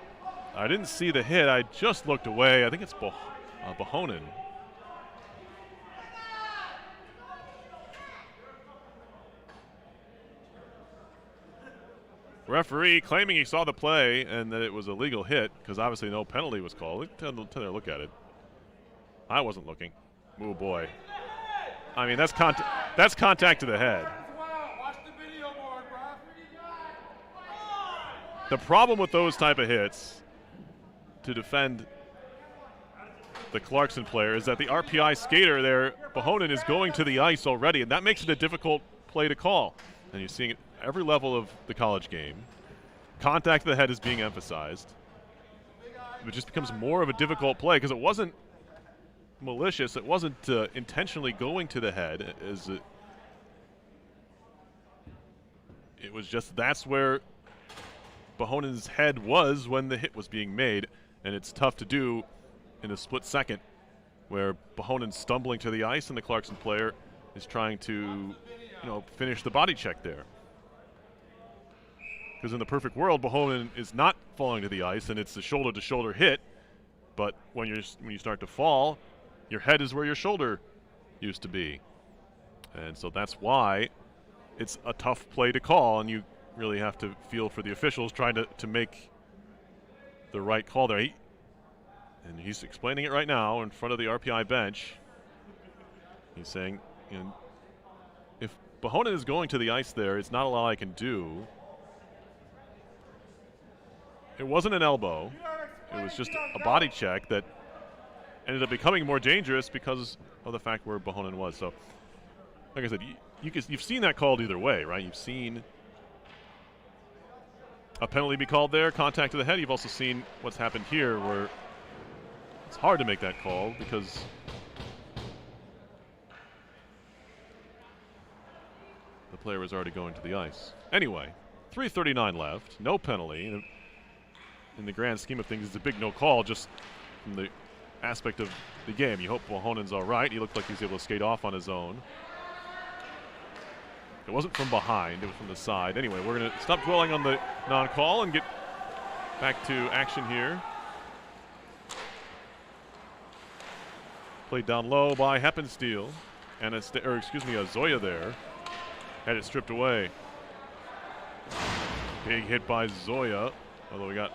I didn't see the hit. I just looked away. I think it's Bohonen. Referee claiming he saw the play and that it was a legal hit because obviously no penalty was called. Take a look at it. I wasn't looking. Oh boy. I mean, that's contact to the head. The problem with those type of hits to defend the Clarkson player is that the RPI skater there, Bohonen, is going to the ice already, and that makes it a difficult play to call. And you're seeing it at every level of the college game. Contact to the head is being emphasized. It just becomes more of a difficult play because it wasn't malicious. It wasn't intentionally going to the head. It was just that's where Bohonen's head was when the hit was being made, and it's tough to do in a split second where Bohonen's stumbling to the ice and the Clarkson player is trying to, finish the body check there. Because in the perfect world, Bohonen is not falling to the ice, and it's a shoulder-to-shoulder hit. But when you start to fall, your head is where your shoulder used to be, and so that's why it's a tough play to call, and you really have to feel for the officials trying to make the right call there. And he's explaining it right now in front of the RPI bench. He's saying, if Bohonen is going to the ice there, it's not a lot I can do. It wasn't an elbow. It was just a body check that ended up becoming more dangerous because of the fact where Bohonen was. So, like I said, you've seen that called either way, right? You've seen a penalty be called there, contact to the head. You've also seen what's happened here where it's hard to make that call because the player was already going to the ice. Anyway, 3:39 left, no penalty. In the grand scheme of things, it's a big no call just from the aspect of the game. You hope Bohonen's all right. He looked like he was able to skate off on his own. It wasn't from behind, it was from the side. Anyway, we're going to stop dwelling on the non-call and get back to action here. Played down low by Heppensteel. And Zoya there. Had it stripped away. Big hit by Zoya, although we got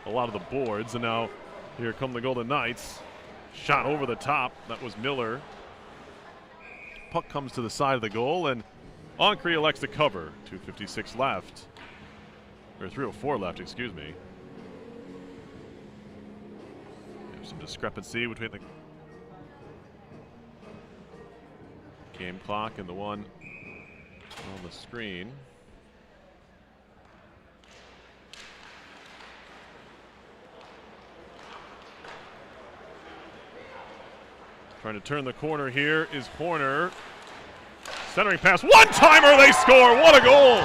a lot of the boards, and now here come the Golden Knights. Shot over the top. That was Miller. Puck comes to the side of the goal, and Oncree elects to cover. 2:56 left. Or 3:04 left, excuse me. There's some discrepancy between the game clock and the one on the screen. Trying to turn the corner here is Horner. Centering pass, one-timer, they score, what a goal!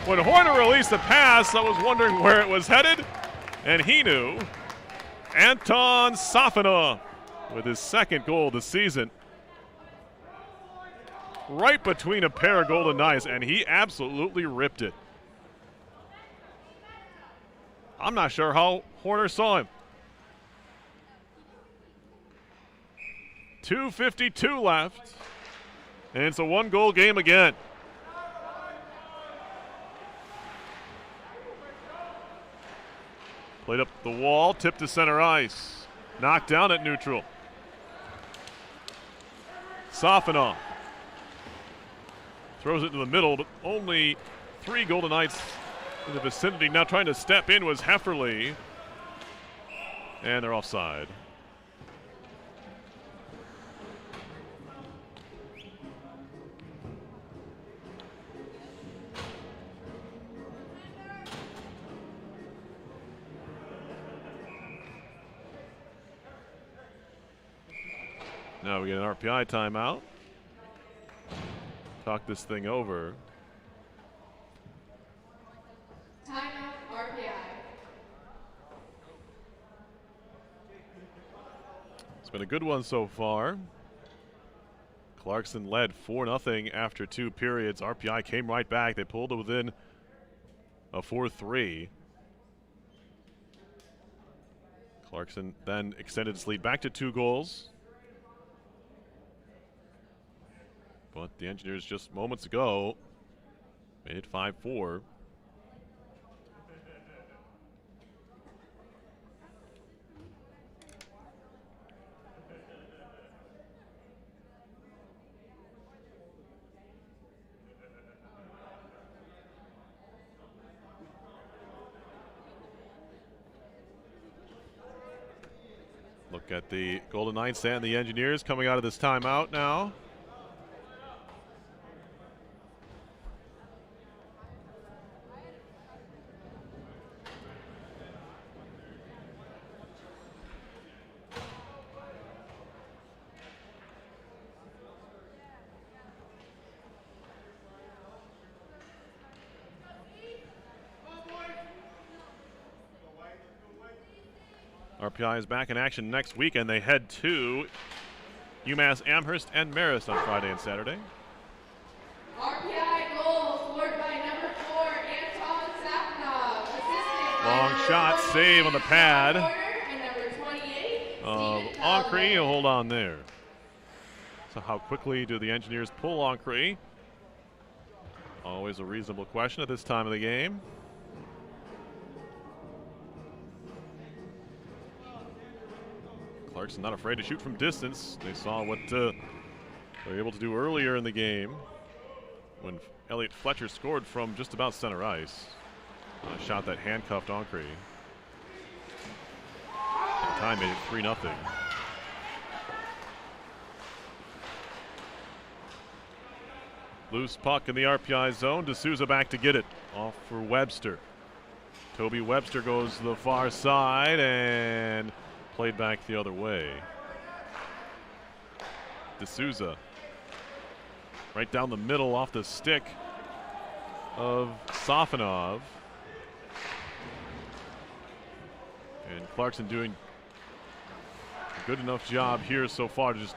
When Horner released the pass, I was wondering where it was headed, and he knew. Anton Safina with his second goal of the season. Right between a pair of Golden Knights, and he absolutely ripped it. I'm not sure how Horner saw him. 2:52 left, and it's a one-goal game again. Played up the wall, tipped to center ice. Knocked down at neutral. Safina throws it to the middle, but only 3 Golden Knights in the vicinity. Now trying to step in was Hefferly, and they're offside. Now we get an RPI timeout. Talk this thing over. Timeout, RPI. It's been a good one so far. Clarkson led 4-0 after 2 periods. RPI came right back. They pulled it within a 4-3. Clarkson then extended his lead back to 2 goals. But the Engineers just moments ago made it 5-4. Look at the Golden Knights and the Engineers coming out of this timeout now. RPI is back in action next week, and they head to UMass Amherst and Marist on Friday and Saturday. RPI goal scored by number 4, Anton Safonov. Assisted Long shot, save on the pad. And number 28, Ancre, he'll hold on there. So how quickly do the Engineers pull Ancre? Always a reasonable question at this time of the game. Clarkson not afraid to shoot from distance. They saw what they were able to do earlier in the game when Elliot Fletcher scored from just about center ice. A shot that handcuffed Ancre. At the time made it 3-0. Loose puck in the RPI zone. D'Souza back to get it. Off for Webster. Toby Webster goes to the far side and played back the other way. D'Souza right down the middle off the stick of Safonov. And Clarkson doing a good enough job here so far to just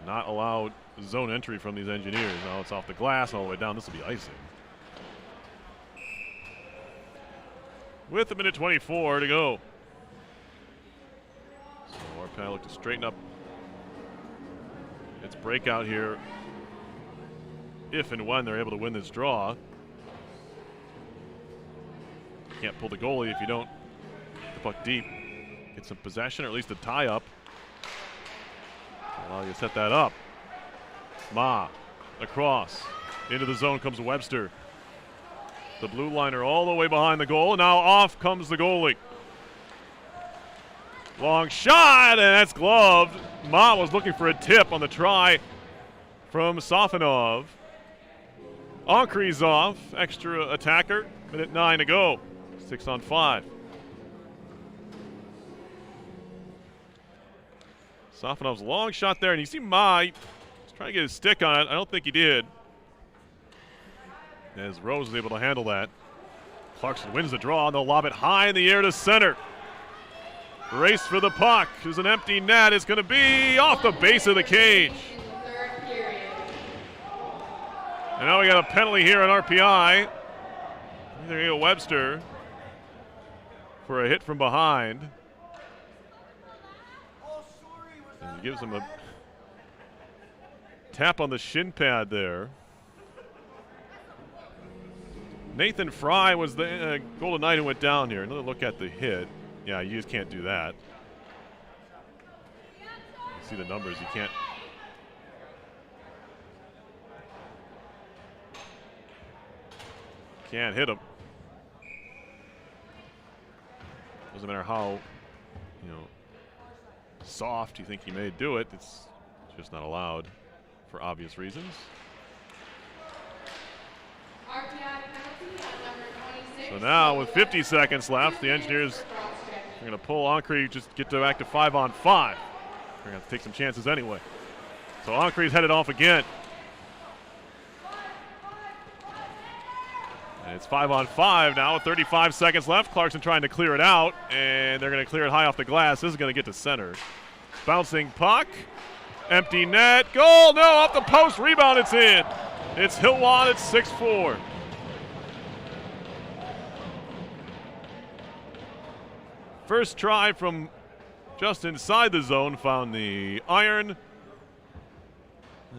not allow zone entry from these Engineers. Now it's off the glass all the way down. This will be icing. With a minute 24 to go. So RPI look to straighten up its breakout here if and when they're able to win this draw. Can't pull the goalie if you don't get the puck deep. Get some possession or at least a tie-up. Allow you to set that up. Ma across. Into the zone comes Webster. The blue liner all the way behind the goal. Now off comes the goalie. Long shot, and that's gloved. Ma was looking for a tip on the try from Safonov. Ancre's off. Extra attacker. Minute 9 to go. 6 on 5. Safonov's long shot there, and you see Ma, he's trying to get his stick on it. I don't think he did. As Rose is able to handle that. Clarkson wins the draw, and they'll lob it high in the air to center. Race for the puck. There's an empty net. It's going to be off the base of the cage. And now we got a penalty here on RPI. There you go, Webster for a hit from behind. And he gives him a tap on the shin pad there. Nathan Fry was the Golden Knight who went down here. Another look at the hit. Yeah, you just can't do that. You see the numbers, you can't. Can't hit him. Doesn't matter how, soft you think he may do it. It's just not allowed for obvious reasons. So now with 50 seconds left, the Engineers are going to pull Ancre, just get back to 5 on 5. They're going to have to take some chances anyway. So Ancre's headed off again. And it's 5 on 5 now with 35 seconds left. Clarkson trying to clear it out, and they're going to clear it high off the glass. This is going to get to center. Bouncing puck. Empty net. Goal! No, off the post. Rebound. It's in. It's Hillwad. It's 6-4. First try from just inside the zone found the iron.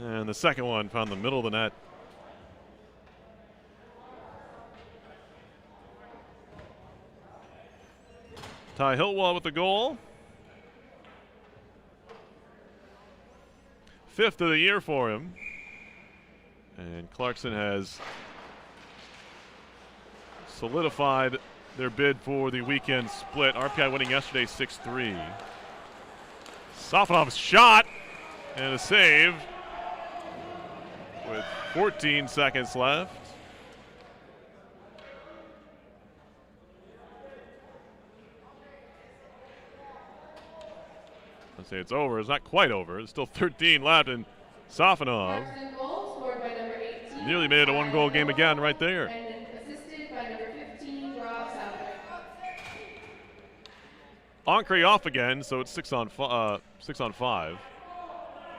And the second one found the middle of the net. Ty Hillwad with the goal. 5th of the year for him. And Clarkson has solidified their bid for the weekend split. RPI winning yesterday 6-3. Safanov's shot and a save with 14 seconds left. I'd say it's over. It's not quite over. There's still 13 left, and Safanov nearly made it a 1-goal game again right there. And assisted by number 15, Rob Southwick. Ancre off again, so it's 6 on 5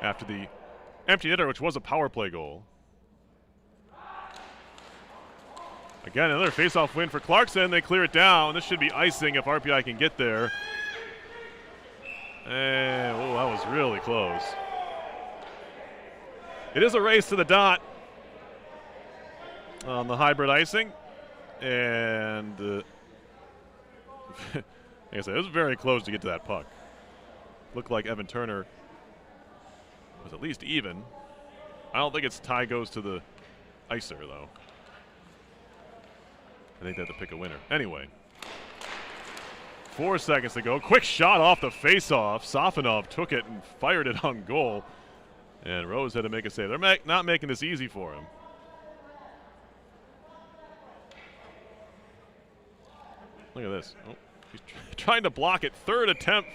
after the empty netter, which was a power play goal. Again, another face-off win for Clarkson. They clear it down. This should be icing if RPI can get there. And, oh, that was really close. It is a race to the dot on the hybrid icing. And, like I said, it was very close to get to that puck. Looked like Evan Turner was at least even. I don't think it's tie goes to the icer, though. I think they have to pick a winner. Anyway. 4 seconds to go. Quick shot off the face-off. Safanov took it and fired it on goal. And Rose had to make a save. They're not making this easy for him. Look at this. Oh, he's trying to block it. Third attempt.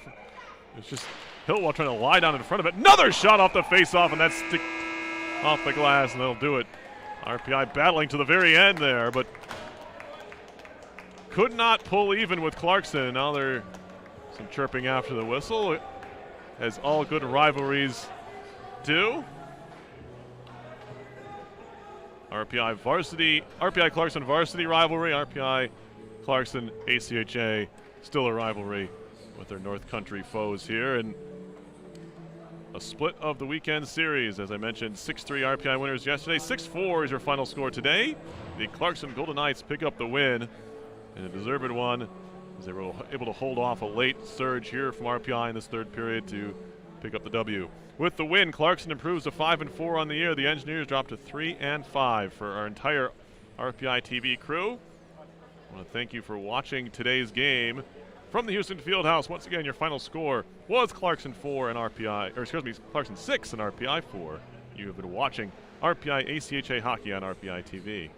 It's just Hillwall trying to lie down in front of it. Another shot off the face-off, and that's off the glass, and that'll do it. RPI battling to the very end there, but could not pull even with Clarkson. Now there's some chirping after the whistle, as all good rivalries do. RPI Clarkson varsity rivalry, RPI Clarkson ACHA still a rivalry with their North Country foes here, and a split of the weekend series. As I mentioned, 6-3 RPI winners yesterday. 6-4 is your final score today. The Clarkson Golden Knights pick up the win, and a deserved one, as they were able to hold off a late surge here from RPI in this third period to pick up the W. With the win, Clarkson improves to 5-4 on the year. The Engineers drop to 3-5 for our entire RPI TV crew. I want to thank you for watching today's game from the Houston Fieldhouse. Once again, your final score was Clarkson 4 and RPI, or excuse me, Clarkson 6 and RPI 4. You have been watching RPI ACHA hockey on RPI TV.